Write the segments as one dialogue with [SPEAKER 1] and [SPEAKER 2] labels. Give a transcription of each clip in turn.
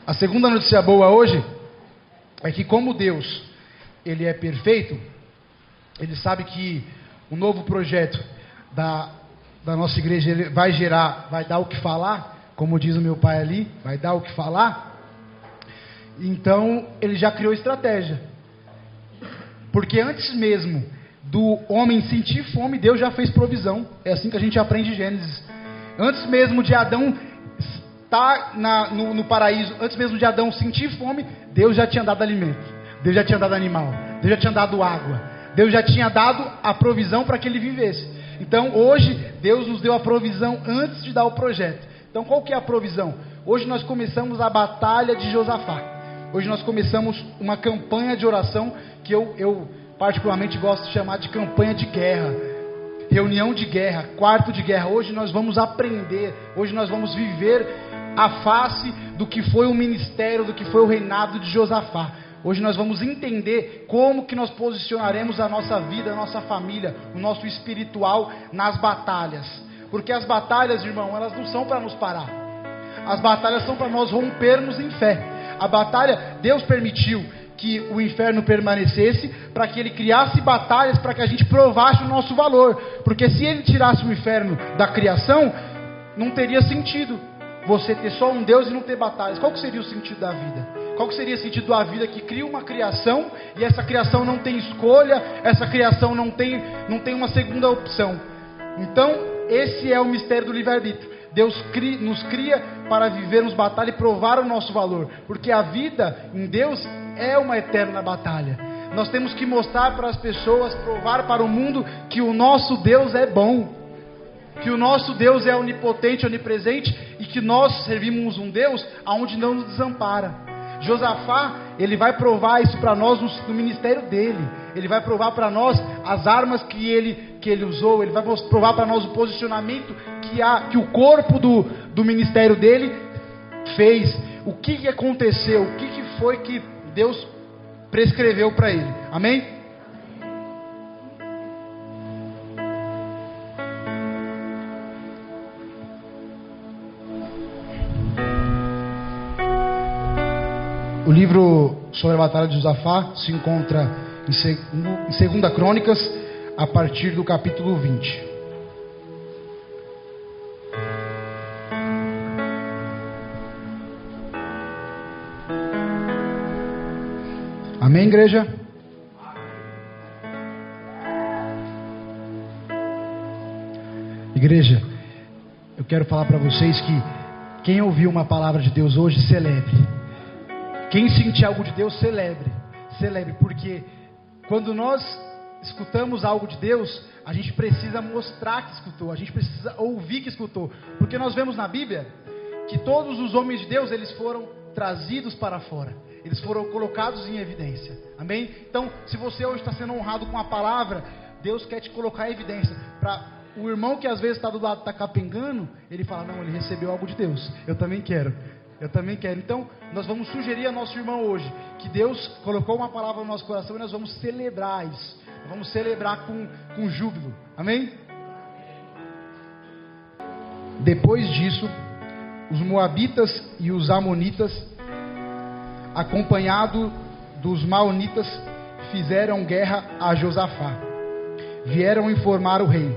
[SPEAKER 1] A segunda notícia boa hoje é que, como Deus, Ele é perfeito, Ele sabe que o novo projeto da nossa igreja ele vai dar o que falar, como diz o meu pai ali, vai dar o que falar. Então, Ele já criou estratégia. Porque antes mesmo do homem sentir fome, Deus já fez provisão. É assim que a gente aprende em Gênesis. Antes mesmo de Adão estar no paraíso, antes mesmo de Adão sentir fome, Deus já tinha dado alimento, Deus já tinha dado animal, Deus já tinha dado água, Deus já tinha dado a provisão para que ele vivesse. Então hoje Deus nos deu a provisão antes de dar o projeto. Então qual que é a provisão? Hoje nós começamos a batalha de Josafá. Hoje nós começamos uma campanha de oração que eu particularmente gosto de chamar de campanha de guerra, reunião de guerra, quarto de guerra. Hoje nós vamos aprender, hoje nós vamos viver a face do que foi o ministério, do que foi o reinado de Josafá. Hoje nós vamos entender como que nós posicionaremos a nossa vida, a nossa família, o nosso espiritual nas batalhas. Porque as batalhas, irmão, elas não são para nos parar. As batalhas são para nós rompermos em fé. A batalha, Deus permitiu que o inferno permanecesse para que Ele criasse batalhas para que a gente provasse o nosso valor. Porque se Ele tirasse o inferno da criação, não teria sentido você ter só um Deus e não ter batalhas. Qual que seria o sentido da vida? Qual que seria o sentido da vida que cria uma criação e essa criação não tem escolha, essa criação não tem uma segunda opção? Então, esse é o mistério do livre-arbítrio. Deus nos cria para vivermos batalha e provar o nosso valor, porque a vida em Deus é uma eterna batalha. Nós temos que mostrar para as pessoas, provar para o mundo que o nosso Deus é bom, que o nosso Deus é onipotente, onipresente, e que nós servimos um Deus aonde não nos desampara. Josafá, ele vai provar isso para nós no ministério dele. Ele vai provar para nós as armas que ele usou. Ele vai provar para nós o posicionamento que o corpo do ministério dele fez. O que aconteceu, o que foi que Deus prescreveu para ele. Amém? O livro sobre a batalha de Josafá se encontra em 2 Crônicas, a partir do capítulo 20. Amém, igreja? Igreja, eu quero falar para vocês que quem ouviu uma palavra de Deus hoje, celebre. Quem sentir algo de Deus, celebre, porque quando nós escutamos algo de Deus, a gente precisa mostrar que escutou, a gente precisa ouvir que escutou, porque nós vemos na Bíblia que todos os homens de Deus, eles foram trazidos para fora, eles foram colocados em evidência, amém? Então, se você hoje está sendo honrado com a palavra, Deus quer te colocar em evidência, para o irmão que às vezes está do lado, está capengando, ele fala, não, ele recebeu algo de Deus, eu também quero. Então, nós vamos sugerir a nosso irmão hoje que Deus colocou uma palavra no nosso coração e nós vamos celebrar isso. Vamos celebrar com júbilo. Amém? Depois disso, os moabitas e os amonitas, acompanhados dos maonitas, fizeram guerra a Josafá. Vieram informar o rei.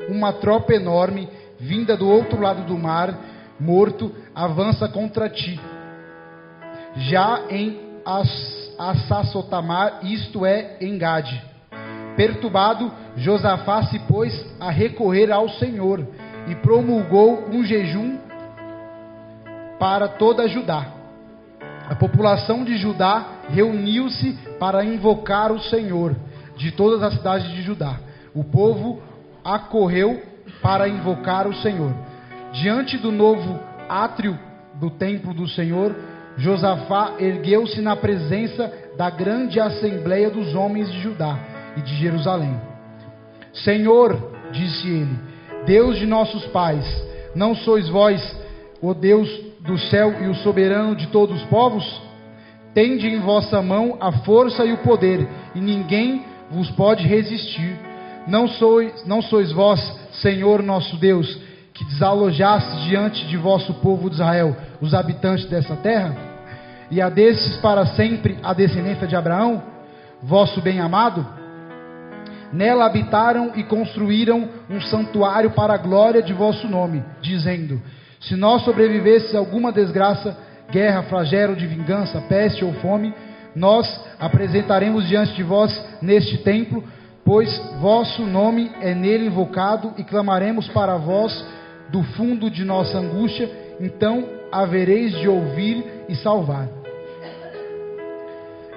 [SPEAKER 1] Uma tropa enorme, vinda do outro lado do mar, morto, avança contra ti. Já em Assassotamar, isto é, em Gade. Perturbado, Josafá se pôs a recorrer ao Senhor e promulgou um jejum para toda Judá. A população de Judá reuniu-se para invocar o Senhor de todas as cidades de Judá. O povo acorreu para invocar o Senhor. Diante do novo átrio do templo do Senhor, Josafá ergueu-se na presença da grande assembleia dos homens de Judá e de Jerusalém. Senhor, disse ele, Deus de nossos pais, não sois vós o Deus do céu e o soberano de todos os povos? Tende em vossa mão a força e o poder, e ninguém vos pode resistir. Não sois vós, Senhor nosso Deus, que desalojastes diante de vosso povo de Israel os habitantes dessa terra, e a desses para sempre a descendência de Abraão, vosso bem-amado? Nela habitaram e construíram um santuário para a glória de vosso nome, dizendo: se nós sobrevivesses a alguma desgraça, guerra, flagelo de vingança, peste ou fome, nós apresentaremos diante de vós neste templo, pois vosso nome é nele invocado, e clamaremos para vós do fundo de nossa angústia, então havereis de ouvir e salvar.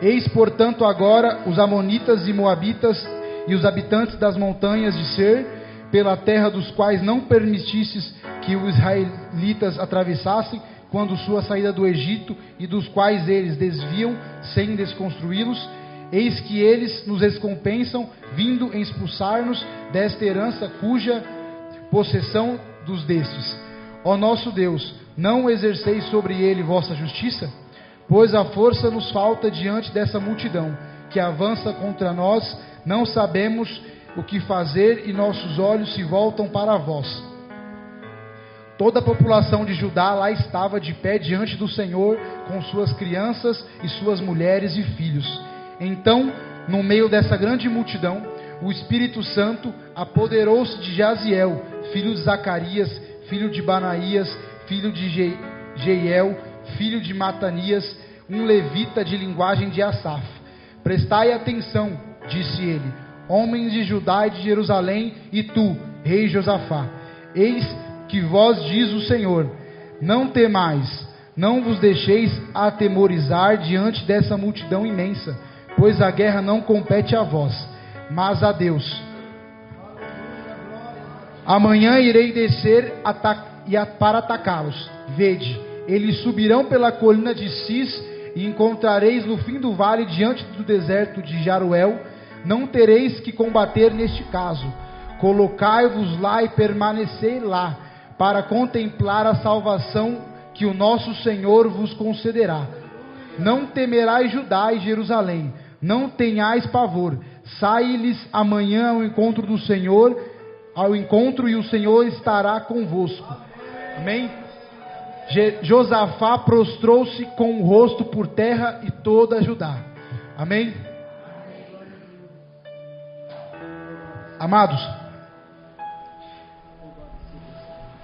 [SPEAKER 1] Eis, portanto, agora os amonitas e moabitas e os habitantes das montanhas de Seir, pela terra dos quais não permitistes que os israelitas atravessassem quando sua saída do Egito, e dos quais eles desviam sem desconstruí-los, eis que eles nos recompensam, vindo em expulsar-nos desta herança, cuja possessão dos destes. Ó nosso Deus, não exerceis sobre ele vossa justiça? Pois a força nos falta diante dessa multidão, que avança contra nós, não sabemos o que fazer, e nossos olhos se voltam para vós. Toda a população de Judá lá estava de pé diante do Senhor, com suas crianças e suas mulheres e filhos. Então, no meio dessa grande multidão, o Espírito Santo apoderou-se de Jaziel, filho de Zacarias, filho de Banaías, filho de Jeiel, filho de Matanias, um levita de linguagem de Asaf. Prestai atenção, disse ele, homens de Judá e de Jerusalém, e tu, rei Josafá, eis que vós diz o Senhor: não temais, não vos deixeis atemorizar diante dessa multidão imensa, pois a guerra não compete a vós, mas a Deus. Amanhã irei descer para atacá-los. Vede, eles subirão pela colina de Cis, e encontrareis no fim do vale, diante do deserto de Jaruel. Não tereis que combater neste caso. Colocai-vos lá e permanecei lá, para contemplar a salvação que o nosso Senhor vos concederá. Não temerais Judá e Jerusalém, não tenhais pavor. Sai-lhes amanhã ao encontro do Senhor, e o Senhor estará convosco. Amém? Josafá prostrou-se com o rosto por terra, e toda Judá. Amém? Amados,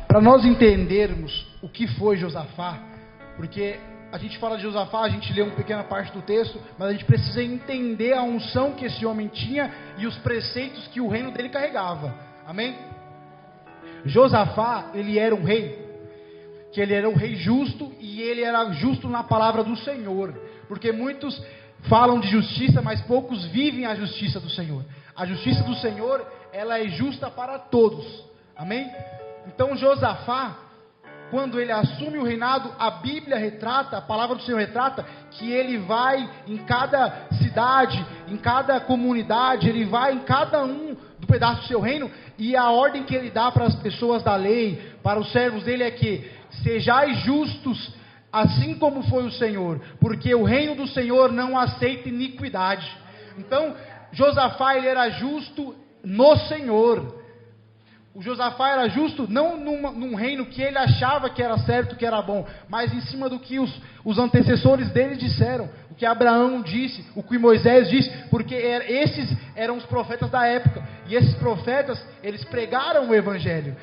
[SPEAKER 1] para nós entendermos o que foi Josafá, porque a gente fala de Josafá, a gente lê uma pequena parte do texto, mas a gente precisa entender a unção que esse homem tinha e os preceitos que o reino dele carregava. Amém? Josafá, ele era um rei, que ele era um rei justo, e ele era justo na palavra do Senhor, porque muitos falam de justiça, mas poucos vivem a justiça do Senhor. A justiça do Senhor, ela é justa para todos. Amém? Então Josafá, quando ele assume o reinado, a Bíblia retrata, a palavra do Senhor retrata, que ele vai em cada cidade, em cada comunidade, ele vai em cada um do pedaço do seu reino, e a ordem que ele dá para as pessoas da lei, para os servos dele, é que sejais justos, assim como foi o Senhor, porque o reino do Senhor não aceita iniquidade. Então Josafá, ele era justo no Senhor. O Josafá era justo não num reino que ele achava que era certo, que era bom, mas em cima do que os antecessores dele disseram, o que Abraão disse, o que Moisés disse, porque esses eram os profetas da época, e esses profetas, eles pregaram o evangelho.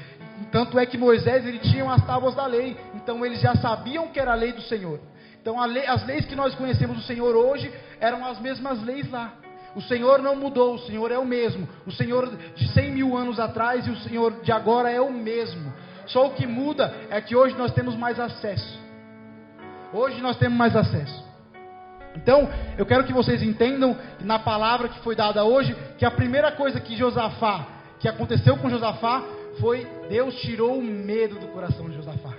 [SPEAKER 1] Tanto é que Moisés, ele tinha as tábuas da lei, então eles já sabiam que era a lei do Senhor. Então as leis que nós conhecemos do Senhor hoje eram as mesmas leis lá. O Senhor não mudou, o Senhor é o mesmo. O Senhor de 100 mil anos atrás e o Senhor de agora é o mesmo. Só o que muda é que hoje nós temos mais acesso. Hoje nós temos mais acesso. Então, eu quero que vocês entendam, na palavra que foi dada hoje, que a primeira coisa que aconteceu com Josafá, foi Deus tirou o medo do coração de Josafá.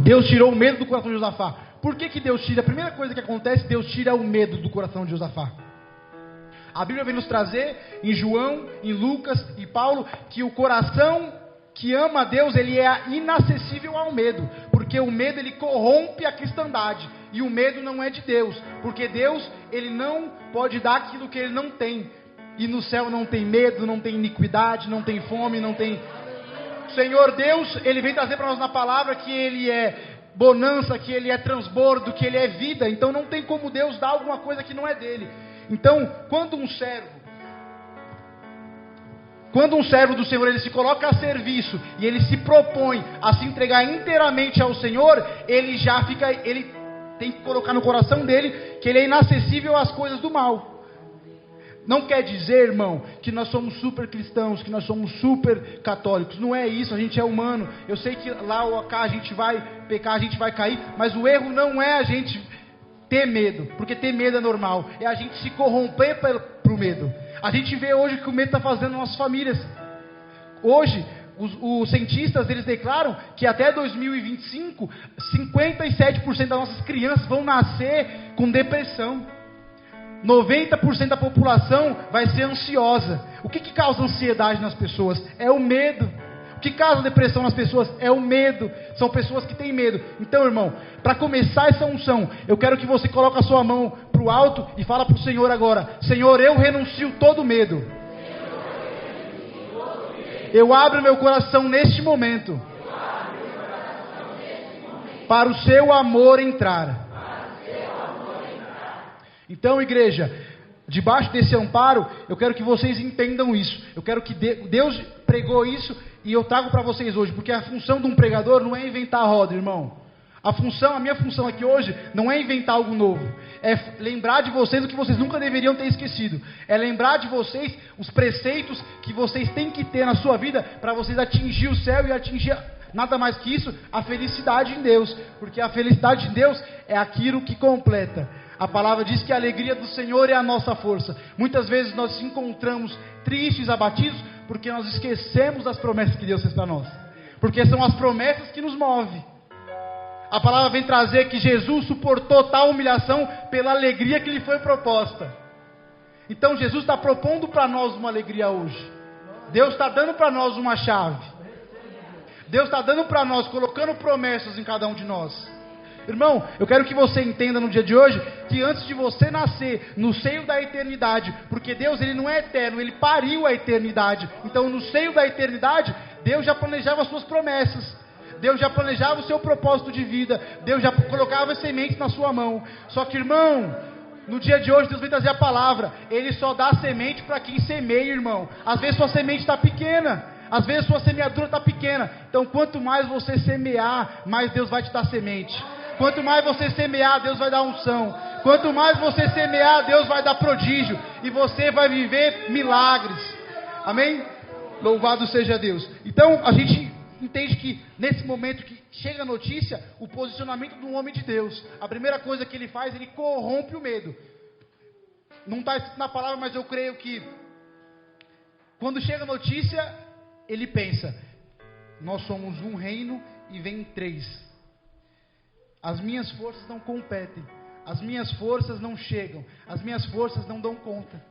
[SPEAKER 1] Deus tirou o medo do coração de Josafá. Por que Deus tira? A primeira coisa que acontece, Deus tira o medo do coração de Josafá. A Bíblia vem nos trazer, em João, em Lucas e Paulo, que o coração que ama a Deus, ele é inacessível ao medo. Porque o medo, ele corrompe a cristandade. E o medo não é de Deus. Porque Deus, ele não pode dar aquilo que ele não tem. E no céu não tem medo, não tem iniquidade, não tem fome, não tem... Senhor Deus, Ele vem trazer para nós na palavra que Ele é bonança, que Ele é transbordo, que Ele é vida. Então não tem como Deus dar alguma coisa que não é dele. Então, quando um servo do Senhor, ele se coloca a serviço e ele se propõe a se entregar inteiramente ao Senhor, ele tem que colocar no coração dele que ele é inacessível às coisas do mal. Não quer dizer, irmão, que nós somos super cristãos, que nós somos super católicos. Não é isso, a gente é humano. Eu sei que lá ou cá a gente vai pecar, a gente vai cair, mas o erro não é a gente ter medo, porque ter medo é normal. É a gente se corromper para o medo. A gente vê hoje o que o medo está fazendo nas nossas famílias. Hoje, os cientistas, eles declaram que até 2025, 57% das nossas crianças vão nascer com depressão. 90% da população vai ser ansiosa. O que causa ansiedade nas pessoas? É o medo. O que causa depressão nas pessoas? É o medo. São pessoas que têm medo. Então, irmão, para começar essa unção, eu quero que você coloque a sua mão para o alto e fala para o Senhor agora: Senhor, eu renuncio todo medo. Eu abro meu coração neste momento para o seu amor entrar. Então, igreja, debaixo desse amparo, eu quero que vocês entendam isso. Eu quero que Deus pregou isso e eu trago para vocês hoje, porque a função de um pregador não é inventar a roda, irmão. A minha função aqui hoje não é inventar algo novo, é lembrar de vocês o que vocês nunca deveriam ter esquecido, é lembrar de vocês os preceitos que vocês têm que ter na sua vida para vocês atingir o céu e atingir, nada mais que isso, a felicidade em Deus, porque a felicidade em Deus é aquilo que completa. A palavra diz que a alegria do Senhor é a nossa força. Muitas vezes nós nos encontramos tristes, abatidos, porque nós esquecemos das promessas que Deus fez para nós. Porque são as promessas que nos movem. A palavra vem trazer que Jesus suportou tal humilhação pela alegria que lhe foi proposta. Então Jesus está propondo para nós uma alegria hoje. Deus está dando para nós uma chave. Deus está dando para nós, colocando promessas em cada um de nós. Irmão, eu quero que você entenda no dia de hoje que antes de você nascer no seio da eternidade, porque Deus, Ele não é eterno, Ele pariu a eternidade. Então no seio da eternidade, Deus já planejava as suas promessas. Deus já planejava o seu propósito de vida. Deus já colocava as sementes na sua mão. Só que, irmão, no dia de hoje Deus vem trazer a palavra. Ele só dá semente para quem semeia, irmão. Às vezes sua semente está pequena. Às vezes sua semeadura está pequena. Então quanto mais você semear, mais Deus vai te dar semente. Quanto mais você semear, Deus vai dar unção. Quanto mais você semear, Deus vai dar prodígio. E você vai viver milagres. Amém? Louvado seja Deus. Então a gente entende que nesse momento que chega a notícia, o posicionamento do homem de Deus, a primeira coisa que ele faz, ele corrompe o medo. Não está escrito na palavra, mas eu creio que quando chega a notícia, ele pensa: nós somos um reino e vem 3. As minhas forças não competem, as minhas forças não chegam, as minhas forças não dão conta.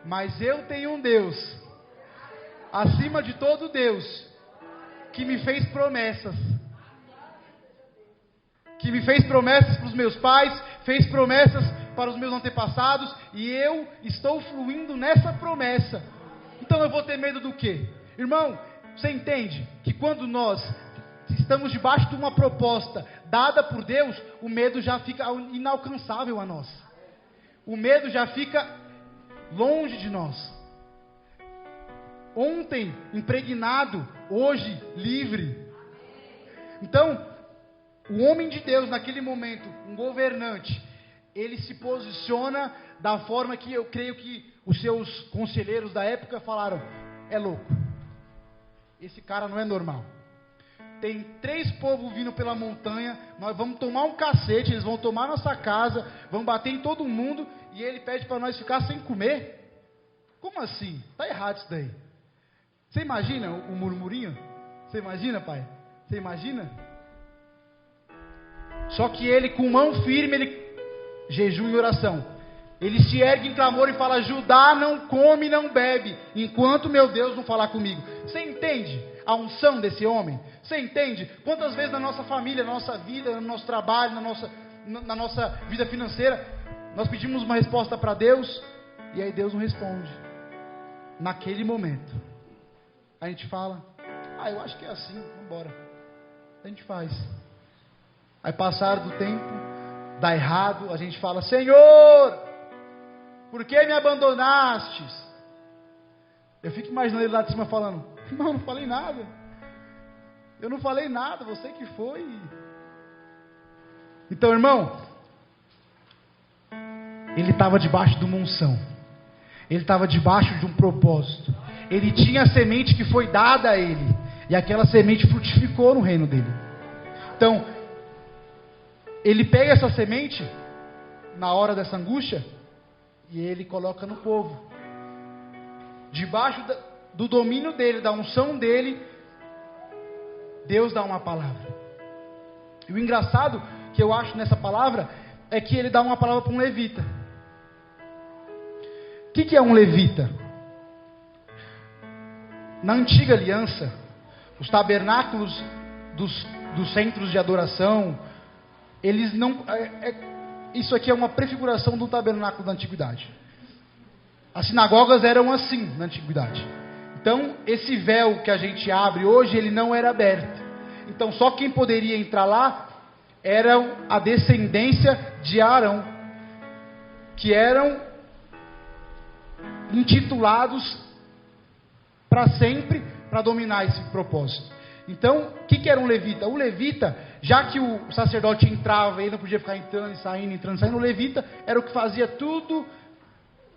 [SPEAKER 1] Mas eu tenho um Deus, acima de todo Deus, que me fez promessas. Que me fez promessas para os meus pais, fez promessas para os meus antepassados, e eu estou fluindo nessa promessa. Então eu vou ter medo do quê? Irmão, você entende que quando nós estamos debaixo de uma proposta dada por Deus, o medo já fica inalcançável a nós. O medo já fica longe de nós. Ontem impregnado, hoje livre. Então, o homem de Deus naquele momento, um governante, ele se posiciona da forma que eu creio que os seus conselheiros da época falaram: é louco, esse cara não é normal. Tem 3 povos vindo pela montanha, nós vamos tomar um cacete, eles vão tomar nossa casa, vão bater em todo mundo, e ele pede para nós ficar sem comer? Como assim? Está errado isso daí. Você imagina o murmurinho? Você imagina, pai? Você imagina? Só que ele, com mão firme, ele jejum e oração. Ele se ergue em clamor e fala: Judá não come, não bebe, enquanto meu Deus não falar comigo. Você entende a unção desse homem? Você entende? Quantas vezes na nossa família, na nossa vida, no nosso trabalho, na nossa vida financeira, nós pedimos uma resposta para Deus, E aí Deus não responde. Naquele momento. A gente fala, eu acho que é assim, vamos embora. A gente faz. Aí passar do tempo, dá errado, a gente fala, Senhor, por que me abandonastes? Eu fico imaginando ele lá de cima falando, irmão, eu não falei nada. Eu não falei nada, você que foi. Então, irmão, ele estava debaixo de uma unção. Ele estava debaixo de um propósito. Ele tinha a semente que foi dada a ele. E aquela semente frutificou no reino dele. Então, ele pega essa semente, na hora dessa angústia, e ele coloca no povo. Debaixo do domínio dele, da unção dele, Deus dá uma palavra. E o engraçado que eu acho nessa palavra, é que ele dá uma palavra para um levita. O que é um levita? Na antiga aliança, os tabernáculos dos centros de adoração, eles não... isso aqui é uma prefiguração do tabernáculo da antiguidade. As sinagogas eram assim na antiguidade. Então, esse véu que a gente abre hoje, ele não era aberto. Então, só quem poderia entrar lá eram a descendência de Arão, que eram intitulados para sempre, para dominar esse propósito. Então, o que era um levita? O levita, já que o sacerdote entrava, ele não podia ficar entrando e saindo, o levita era o que fazia tudo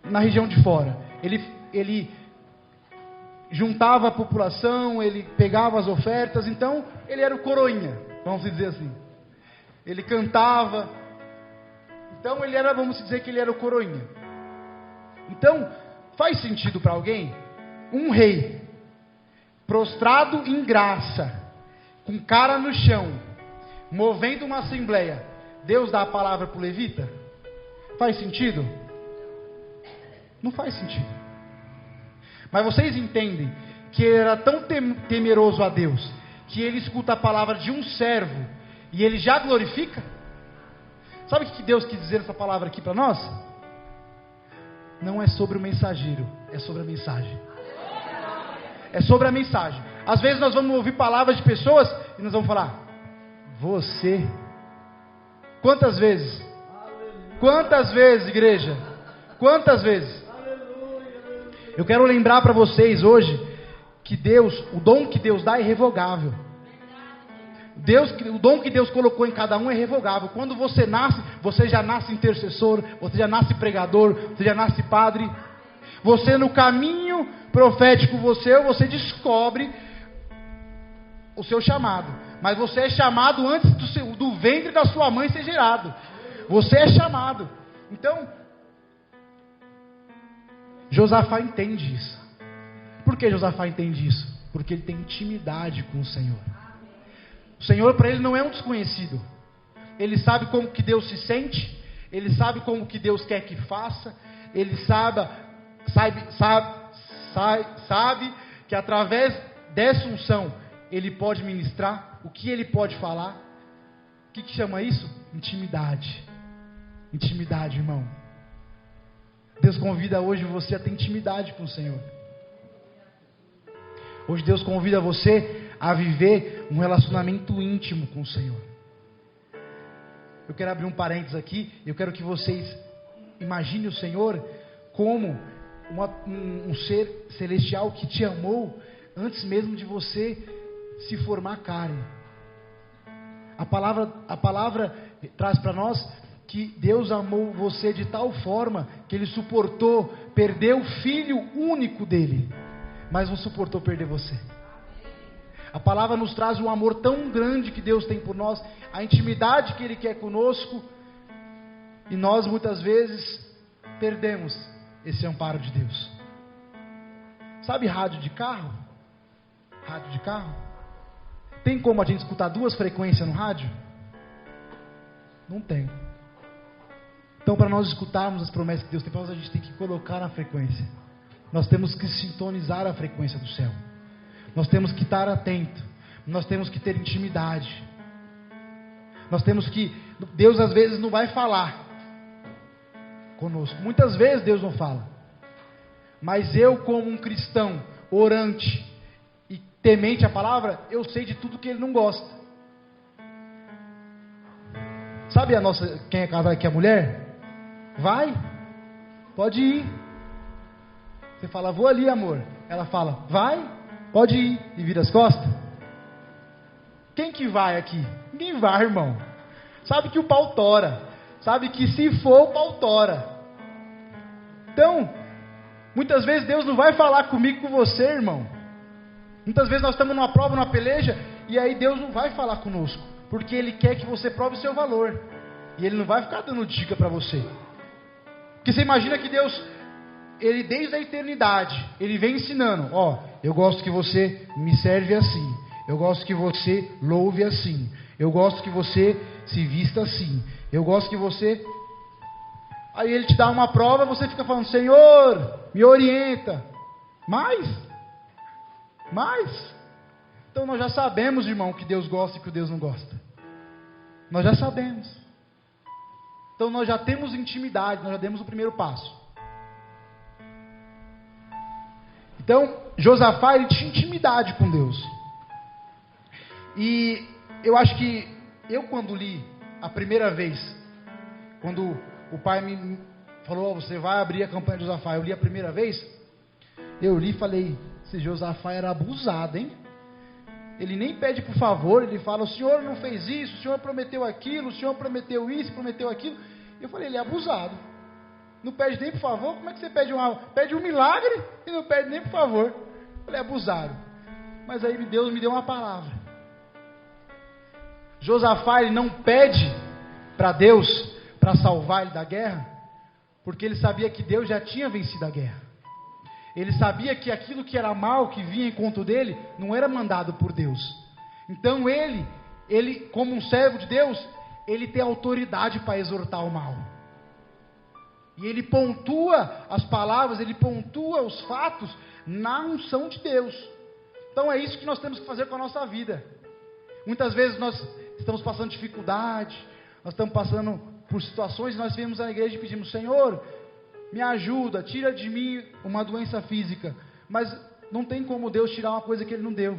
[SPEAKER 1] na região de fora. Ele juntava a população, ele pegava as ofertas, então ele era o coroinha, vamos dizer assim. Ele cantava, então ele era, vamos dizer que ele era o coroinha. Então, faz sentido para alguém, um rei, prostrado em graça, com cara no chão, movendo uma assembleia, Deus dá a palavra para o levita? Faz sentido? Não faz sentido. Mas vocês entendem que ele era tão temeroso a Deus, que ele escuta a palavra de um servo, e ele já glorifica? Sabe o que Deus quis dizer nessa palavra aqui para nós? Não é sobre o mensageiro, é sobre a mensagem. É sobre a mensagem. Às vezes nós vamos ouvir palavras de pessoas e nós vamos falar, você. Quantas vezes? Quantas vezes, igreja? Quantas vezes? Eu quero lembrar para vocês hoje que Deus, o dom que Deus dá é irrevogável. O dom que Deus colocou em cada um é irrevogável. Quando você nasce, você já nasce intercessor, você já nasce pregador, você já nasce padre. Você no caminho profético, você descobre o seu chamado. Mas você é chamado antes do ventre da sua mãe ser gerado. Você é chamado. Então, Josafá entende isso. Por que Josafá entende isso? Porque ele tem intimidade com o Senhor. O Senhor para ele não é um desconhecido. Ele sabe como que Deus se sente. Ele sabe como que Deus quer que faça. Ele sabe que através dessa unção ele pode ministrar. O que ele pode falar? O que chama isso? Intimidade. Intimidade, irmão. Deus convida hoje você a ter intimidade com o Senhor. Hoje Deus convida você a viver um relacionamento íntimo com o Senhor. Eu quero abrir um parênteses aqui. Eu quero que vocês imaginem o Senhor como um ser celestial que te amou antes mesmo de você se formar carne. A palavra traz para nós que Deus amou você de tal forma que Ele suportou perder o Filho único dele, mas não suportou perder você. A palavra nos traz um amor tão grande que Deus tem por nós, a intimidade que Ele quer conosco, e nós muitas vezes perdemos esse amparo de Deus. Sabe rádio de carro? Rádio de carro? Tem como a gente escutar duas frequências no rádio? Não tem. Então, para nós escutarmos as promessas que Deus tem para nós, a gente tem que colocar na frequência. Nós temos que sintonizar a frequência do céu. Nós temos que estar atento. Nós temos que ter intimidade. Nós temos que... Deus às vezes não vai falar conosco. Muitas vezes Deus não fala. Mas eu, como um cristão orante e temente à palavra, eu sei de tudo que ele não gosta. Sabe quem é casada aqui, a mulher? Vai, pode ir. Você fala, vou ali, amor. Ela fala, vai, pode ir. E vira as costas. Quem que vai aqui? Ninguém vai, irmão. Sabe que o pau tora. Sabe que se for, o pau tora. Então, muitas vezes Deus não vai falar comigo, com você, irmão. Muitas vezes nós estamos numa prova, numa peleja, e aí Deus não vai falar conosco. Porque Ele quer que você prove o seu valor. E Ele não vai ficar dando dica para você. Porque você imagina que Deus, Ele desde a eternidade, Ele vem ensinando. Ó, eu gosto que você me serve assim. Eu gosto que você louve assim. Eu gosto que você se vista assim. Eu gosto que você... Aí Ele te dá uma prova, você fica falando, Senhor, me orienta. Mais. Então nós já sabemos, irmão, o que Deus gosta e o que Deus não gosta. Nós já sabemos. Então nós já temos intimidade, nós já demos o primeiro passo. Então, Josafá, ele tinha intimidade com Deus. E eu acho que eu, quando li a primeira vez, quando o pai me falou, você vai abrir a campanha de Josafá, eu li a primeira vez, eu li e falei, esse Josafá era abusado, hein? Ele nem pede por favor, ele fala, o senhor não fez isso, o senhor prometeu aquilo, o senhor prometeu isso, prometeu aquilo. Eu falei, ele é abusado. Não pede nem por favor, como é que você pede um milagre e não pede nem por favor? Eu falei, abusado. Mas aí Deus me deu uma palavra. Josafá, ele não pede para Deus, para salvar ele da guerra, porque ele sabia que Deus já tinha vencido a guerra. Ele sabia que aquilo que era mal, que vinha em conta dele, não era mandado por Deus. Então ele, como um servo de Deus, ele tem autoridade para exortar o mal. E ele pontua as palavras, ele pontua os fatos na unção de Deus. Então é isso que nós temos que fazer com a nossa vida. Muitas vezes nós estamos passando dificuldade, nós estamos passando por situações, e nós viemos à igreja e pedimos, Senhor, me ajuda, tira de mim uma doença física. Mas não tem como Deus tirar uma coisa que Ele não deu.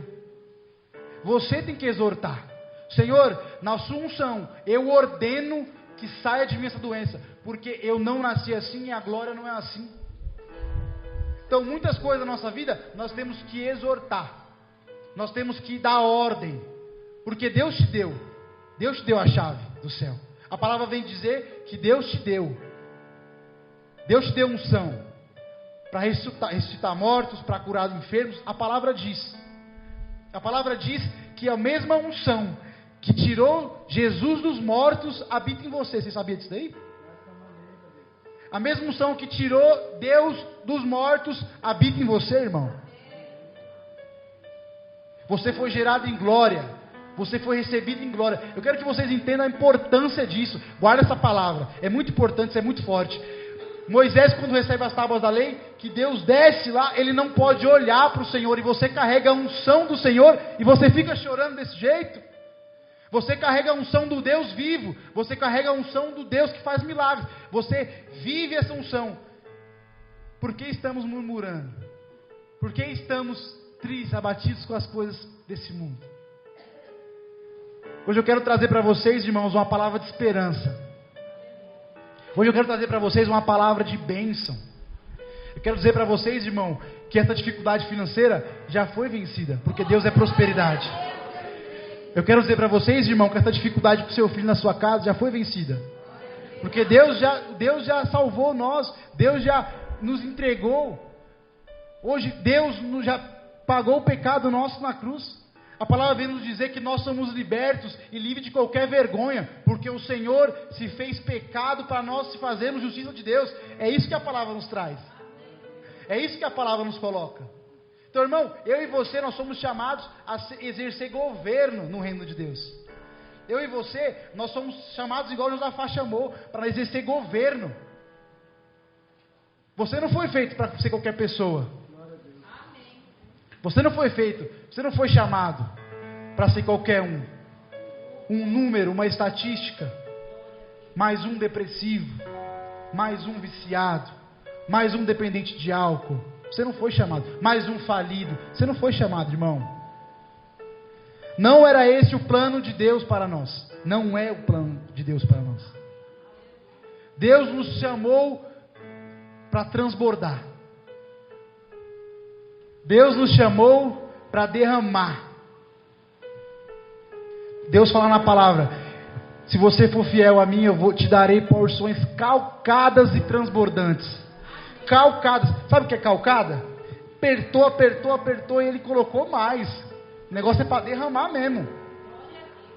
[SPEAKER 1] Você tem que exortar. Senhor, na sua unção, eu ordeno que saia de mim essa doença, porque eu não nasci assim e a glória não é assim. Então muitas coisas na nossa vida, nós temos que exortar. Nós temos que dar ordem. Porque Deus te deu a chave do céu. A palavra vem dizer que Deus te deu unção para ressuscitar mortos, para curar enfermos. A palavra diz que a mesma unção que tirou Jesus dos mortos habita em você. Você sabia disso daí? A mesma unção que tirou Deus dos mortos habita em você, irmão. Você foi gerado em glória. Você foi recebido em glória. Eu quero que vocês entendam a importância disso. Guarda essa palavra. É muito importante, isso é muito forte. Moisés, quando recebe as tábuas da lei, que Deus desce lá, ele não pode olhar para o Senhor, e você carrega a unção do Senhor, e você fica chorando desse jeito. Você carrega a unção do Deus vivo, você carrega a unção do Deus que faz milagres, você vive essa unção. Por que estamos murmurando? Por que estamos tristes, abatidos com as coisas desse mundo? Hoje eu quero trazer para vocês, irmãos, uma palavra de esperança. Hoje eu quero trazer para vocês uma palavra de bênção. Eu quero dizer para vocês, irmão, que essa dificuldade financeira já foi vencida, porque Deus é prosperidade. Eu quero dizer para vocês, irmão, que essa dificuldade com o seu filho na sua casa já foi vencida, porque Deus já salvou nós, Deus já nos entregou. Hoje Deus já pagou o pecado nosso na cruz. A palavra vem nos dizer que nós somos libertos e livres de qualquer vergonha, porque o Senhor se fez pecado para nós se fazermos justiça de Deus. É isso que a palavra nos traz. É isso que a palavra nos coloca. Então, irmão, eu e você, nós somos chamados a exercer governo no reino de Deus. Eu e você, nós somos chamados, igual Josafá chamou, para exercer governo. Você não foi feito para ser qualquer pessoa. Você não foi feito, você não foi chamado para ser qualquer um. Um número, uma estatística. Mais um depressivo. Mais um viciado. Mais um dependente de álcool. Você não foi chamado. Mais um falido. Você não foi chamado, irmão. Não era esse o plano de Deus para nós. Não é o plano de Deus para nós. Deus nos chamou para transbordar. Deus nos chamou para derramar. Deus fala na palavra: se você for fiel a mim, eu te darei porções calcadas e transbordantes. Calcadas. Sabe o que é calcada? Apertou e ele colocou mais. O negócio é para derramar mesmo.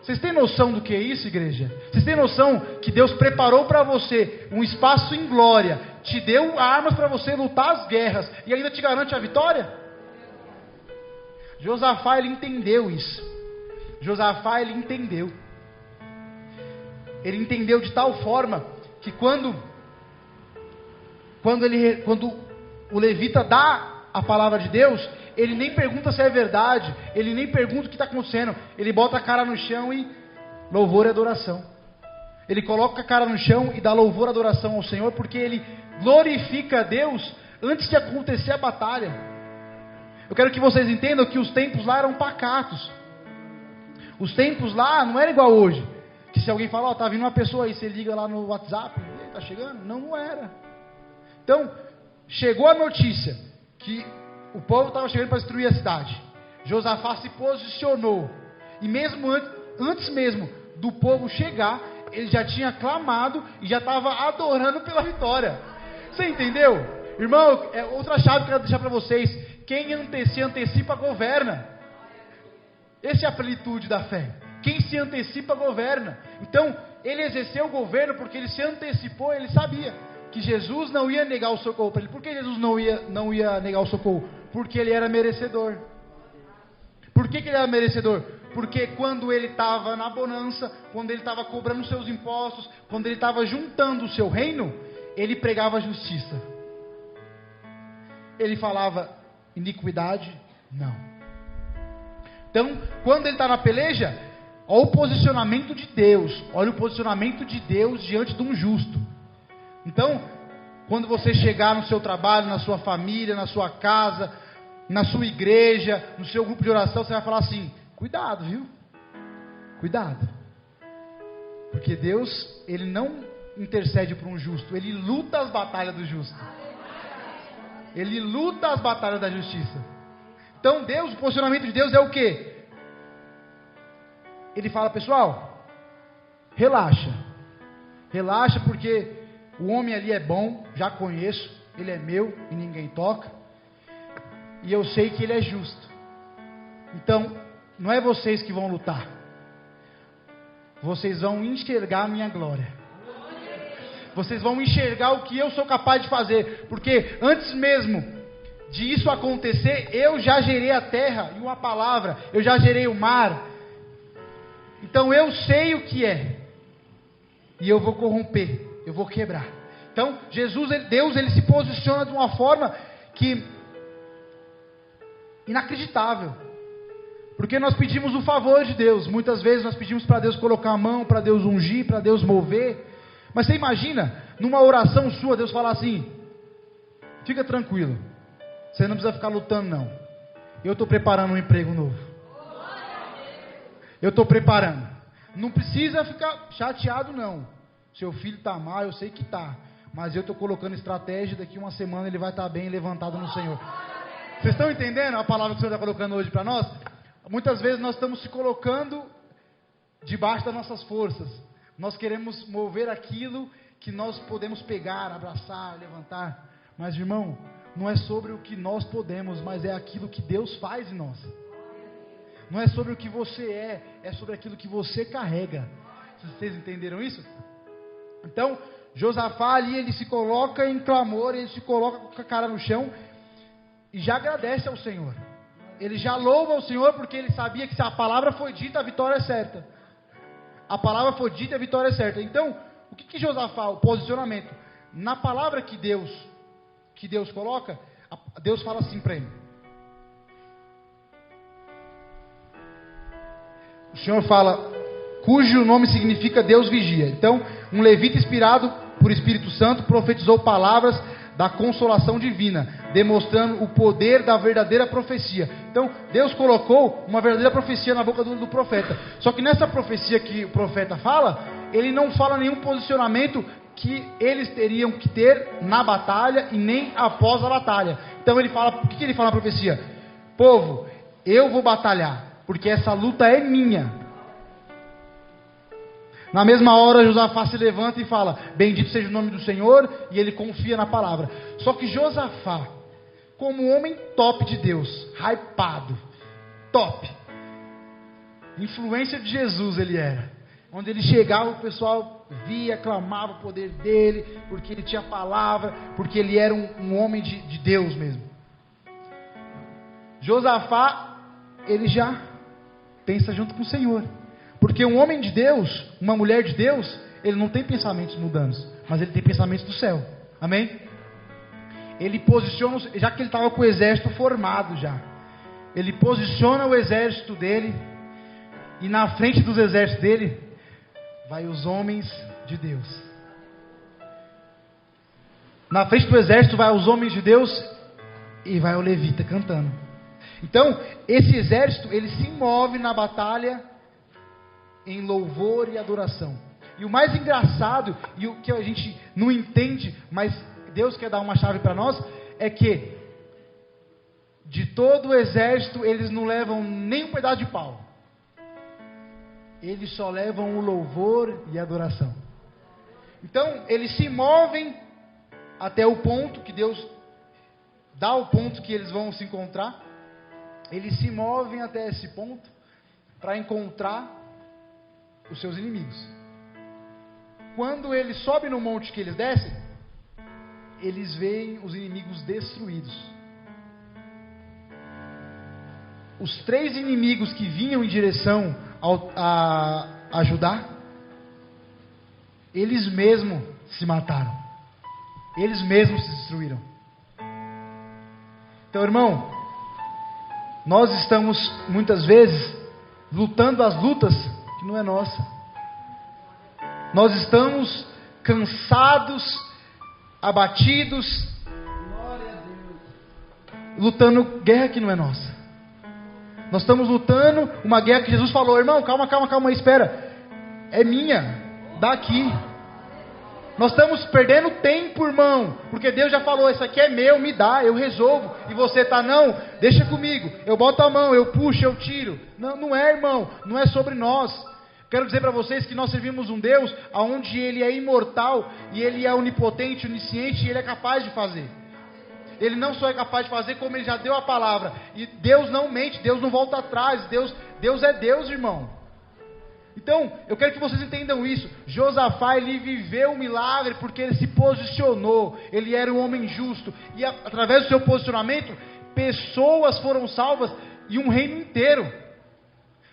[SPEAKER 1] Vocês têm noção do que é isso, igreja? Vocês têm noção que Deus preparou para você um espaço em glória, te deu armas para você lutar as guerras e ainda te garante a vitória? Josafá, ele entendeu isso. Josafá, ele entendeu. Ele entendeu de tal forma que quando o levita dá a palavra de Deus, ele nem pergunta se é verdade, ele nem pergunta o que está acontecendo, ele bota a cara no chão e louvor e adoração. Ele coloca a cara no chão e dá louvor e adoração ao Senhor, porque ele glorifica a Deus antes de acontecer a batalha. Eu quero que vocês entendam que os tempos lá eram pacatos. Os tempos lá não era igual hoje, que se alguém fala, tá vindo uma pessoa aí, você liga lá no WhatsApp, tá chegando? Não era. Então, chegou a notícia que o povo estava chegando para destruir a cidade. Josafá se posicionou. E mesmo antes mesmo do povo chegar, ele já tinha clamado e já estava adorando pela vitória. Você entendeu? Irmão, outra chave que eu quero deixar para vocês: quem se antecipa, governa. Essa é a plenitude da fé. Quem se antecipa, governa. Então, ele exerceu o governo porque ele se antecipou, ele sabia que Jesus não ia negar o socorro para ele. Por que Jesus não ia negar o socorro? Porque ele era merecedor. Por que ele era merecedor? Porque quando ele estava na bonança, quando ele estava cobrando seus impostos, quando ele estava juntando o seu reino, ele pregava a justiça. Ele falava iniquidade, não. Então, quando ele está na peleja, olha o posicionamento de Deus. Olha o posicionamento de Deus diante de um justo. Então, quando você chegar no seu trabalho, na sua família, na sua casa, na sua igreja, no seu grupo de oração, você vai falar assim: cuidado, viu? Cuidado. Porque Deus, ele não intercede por um justo, ele luta as batalhas do justo. Ele luta as batalhas da justiça. Então Deus, o posicionamento de Deus é o quê? Ele fala: pessoal, relaxa. Relaxa, porque o homem ali é bom, já conheço, ele é meu e ninguém toca. E eu sei que ele é justo. Então, não é vocês que vão lutar. Vocês vão enxergar a minha glória. Vocês vão enxergar o que eu sou capaz de fazer. Porque antes mesmo de isso acontecer, eu já gerei a terra e uma palavra. Eu já gerei o mar. Então eu sei o que é. E eu vou corromper. Eu vou quebrar. Então Deus, ele se posiciona de uma forma que inacreditável. Porque nós pedimos o favor de Deus. Muitas vezes nós pedimos para Deus colocar a mão, para Deus ungir, para Deus mover. Mas você imagina, numa oração sua, Deus falar assim: fica tranquilo, você não precisa ficar lutando não. Eu estou preparando um emprego novo. Eu estou preparando. Não precisa ficar chateado não. Seu filho está mal, eu sei que está. Mas eu estou colocando estratégia, daqui uma semana ele vai estar bem levantado no Senhor. Vocês estão entendendo a palavra que o Senhor está colocando hoje para nós? Muitas vezes nós estamos se colocando debaixo das nossas forças. Nós queremos mover aquilo que nós podemos pegar, abraçar, levantar. Mas, irmão, não é sobre o que nós podemos, mas é aquilo que Deus faz em nós. Não é sobre o que você é sobre aquilo que você carrega. Vocês entenderam isso? Então, Josafá ali, ele se coloca em clamor, ele se coloca com a cara no chão e já agradece ao Senhor. Ele já louva ao Senhor porque ele sabia que se a palavra foi dita, a vitória é certa. A palavra foi dita, a vitória é certa. Então, o que Josafá, o posicionamento? Na palavra que Deus coloca, Deus fala assim para ele. O Senhor fala, cujo nome significa Deus vigia. Então, um levita inspirado por Espírito Santo profetizou palavras da consolação divina. demonstrando o poder da verdadeira profecia. Então, Deus colocou uma verdadeira profecia na boca do profeta. Só que nessa profecia que o profeta fala, ele não fala nenhum posicionamento que eles teriam que ter na batalha e nem após a batalha. Então ele fala, o que ele fala na profecia? Povo, eu vou batalhar, porque essa luta é minha. Na mesma hora Josafá se levanta e fala, bendito seja o nome do Senhor, e ele confia na palavra. Só que Josafá, como homem top de Deus, hypado, top, influência de Jesus ele era. Onde ele chegava, o pessoal via, clamava o poder dele, porque ele tinha palavra, porque ele era um homem de Deus mesmo. Josafá, ele já pensa junto com o Senhor. Porque um homem de Deus, uma mulher de Deus, ele não tem pensamentos mundanos, mas ele tem pensamentos do céu. Amém? Ele posiciona, já que ele estava com o exército formado já, ele posiciona o exército dele, e na frente dos exércitos dele, vai os homens de Deus. Na frente do exército vai os homens de Deus, e vai o levita cantando. Então, esse exército, ele se move na batalha, em louvor e adoração. E o mais engraçado, e o que a gente não entende, mas Deus quer dar uma chave para nós, é que de todo o exército eles não levam nem um pedaço de pau. Eles só levam o louvor e a adoração. Então eles se movem até o ponto que Deus dá, o ponto que eles vão se encontrar. Eles se movem até esse ponto para encontrar os seus inimigos. Quando eles sobem no monte que eles descem, eles veem os inimigos destruídos. Os 3 inimigos que vinham em direção a Judá, eles mesmos se mataram. Eles mesmos se destruíram. Então, irmão, nós estamos muitas vezes lutando as lutas que não é nossa. Nós estamos cansados, abatidos, glória a Deus, lutando guerra que não é nossa. Nós estamos lutando uma guerra que Jesus falou, irmão, calma, espera, é minha, dá aqui. Nós estamos perdendo tempo, irmão, porque Deus já falou, isso aqui é meu, me dá, eu resolvo. E você está, não, deixa comigo, eu boto a mão, eu puxo, eu tiro. Não, não é, irmão, não é sobre nós. Quero dizer para vocês que nós servimos um Deus onde Ele é imortal, e Ele é onipotente, onisciente, e Ele é capaz de fazer. Ele não só é capaz de fazer, como Ele já deu a palavra. E Deus não mente, Deus não volta atrás, Deus é Deus, irmão. Então, eu quero que vocês entendam isso. Josafá, ele viveu um milagre porque ele se posicionou. Ele era um homem justo. E através do seu posicionamento, pessoas foram salvas e um reino inteiro.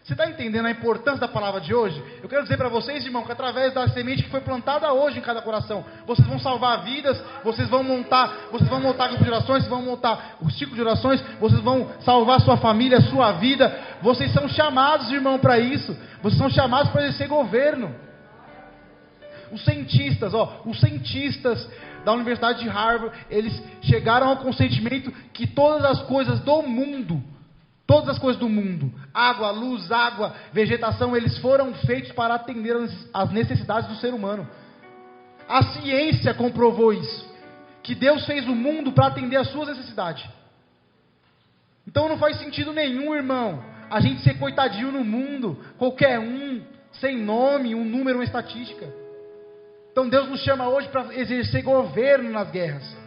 [SPEAKER 1] Você está entendendo a importância da palavra de hoje? Eu quero dizer para vocês, irmão, que através da semente que foi plantada hoje em cada coração, vocês vão salvar vidas, vocês vão montar grupo de orações, vocês vão montar o ciclo de orações, vocês vão salvar sua família, sua vida. Vocês são chamados, irmão, para isso. Vocês são chamados para exercer governo. Os cientistas da Universidade de Harvard, eles chegaram ao consentimento que todas as coisas do mundo, água, luz, vegetação, eles foram feitos para atender às necessidades do ser humano. A ciência comprovou isso, que Deus fez o mundo para atender às suas necessidades. Então não faz sentido nenhum, irmão, a gente ser coitadinho no mundo, qualquer um, sem nome, um número, uma estatística. Então Deus nos chama hoje para exercer governo nas guerras,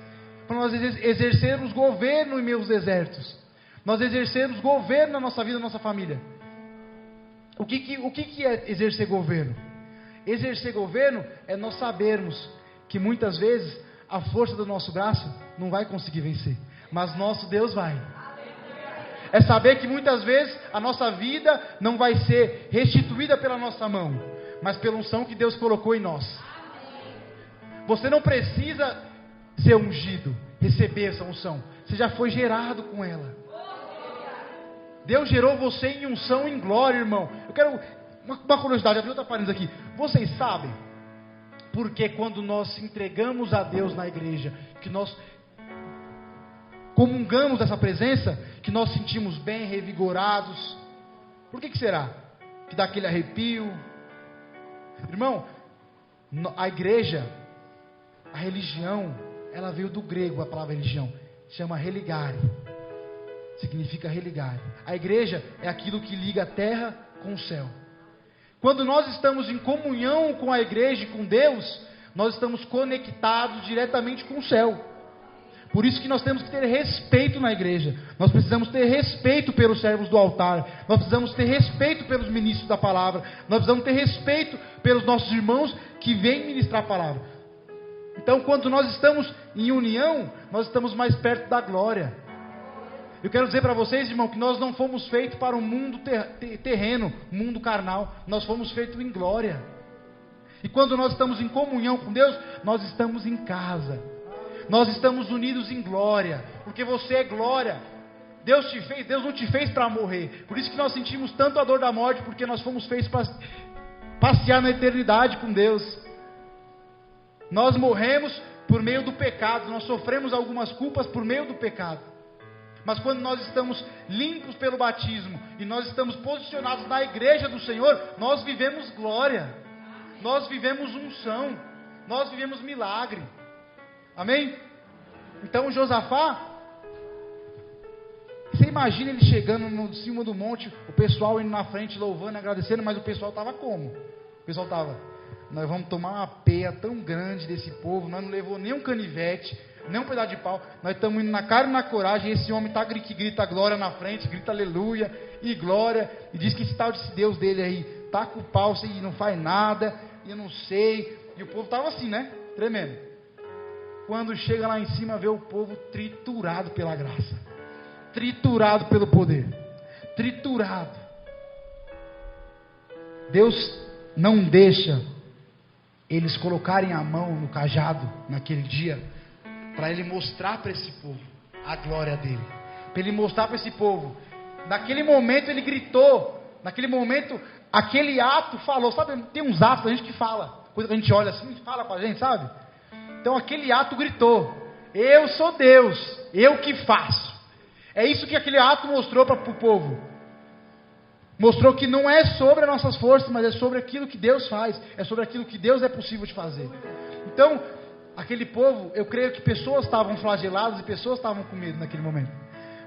[SPEAKER 1] para nós exercermos governo em meus desertos, nós exercermos governo na nossa vida, na nossa família. O que é exercer governo? Exercer governo é nós sabermos que muitas vezes a força do nosso braço não vai conseguir vencer, mas nosso Deus vai. É saber que muitas vezes a nossa vida não vai ser restituída pela nossa mão, mas pela unção que Deus colocou em nós. Você não precisa ser ungido, receber essa unção. Você já foi gerado com ela. Deus gerou você em unção, em glória, irmão. Eu quero uma curiosidade, abrir outra parênteses aqui. Vocês sabem porque quando nós entregamos a Deus na igreja, que nós comungamos dessa presença, que nós sentimos bem, revigorados. Por que será? Que dá aquele arrepio. Irmão, a igreja, a religião, ela veio do grego, a palavra religião, chama religare, significa religare. A igreja é aquilo que liga a terra com o céu. Quando nós estamos em comunhão com a igreja e com Deus, nós estamos conectados diretamente com o céu. Por isso que nós temos que ter respeito na igreja. Nós precisamos ter respeito pelos servos do altar. Nós precisamos ter respeito pelos ministros da palavra. Nós precisamos ter respeito pelos nossos irmãos que vêm ministrar a palavra. Então, quando nós estamos em união, nós estamos mais perto da glória. Eu quero dizer para vocês, irmão, que nós não fomos feitos para um mundo terreno, mundo carnal. Nós fomos feitos em glória. E quando nós estamos em comunhão com Deus, nós estamos em casa. Nós estamos unidos em glória, porque você é glória. Deus não te fez para morrer. Por isso que nós sentimos tanto a dor da morte, porque nós fomos feitos para passear na eternidade com Deus. Nós morremos por meio do pecado, nós sofremos algumas culpas por meio do pecado. Mas quando nós estamos limpos pelo batismo e nós estamos posicionados na igreja do Senhor, nós vivemos glória, nós vivemos unção, nós vivemos milagre. Amém? Então Josafá, você imagina ele chegando no cima do monte, o pessoal indo na frente louvando, agradecendo, mas o pessoal estava como? O pessoal estava, nós vamos tomar uma peia tão grande desse povo, nós não levou nem um canivete, nem um pedaço de pau, nós estamos indo na cara e na coragem, e esse homem que grita glória na frente, grita aleluia e glória, e diz que esse tal desse Deus dele aí, taca o pau e não faz nada, e eu não sei, e o povo estava assim, né? Tremendo. Quando chega lá em cima, vê o povo triturado pela graça, triturado pelo poder, triturado. Deus não deixa eles colocarem a mão no cajado naquele dia, para Ele mostrar para esse povo a glória dEle, para Ele mostrar para esse povo. Naquele momento Ele gritou, naquele momento aquele ato falou, sabe, tem uns atos da gente que fala, coisa que a gente olha assim e fala para a gente, sabe? Então aquele ato gritou, eu sou Deus, eu que faço. É isso que aquele ato mostrou para o povo. Mostrou que não é sobre as nossas forças, mas é sobre aquilo que Deus faz, é sobre aquilo que Deus é possível de fazer. Então, aquele povo, eu creio que pessoas estavam flageladas e pessoas estavam com medo naquele momento.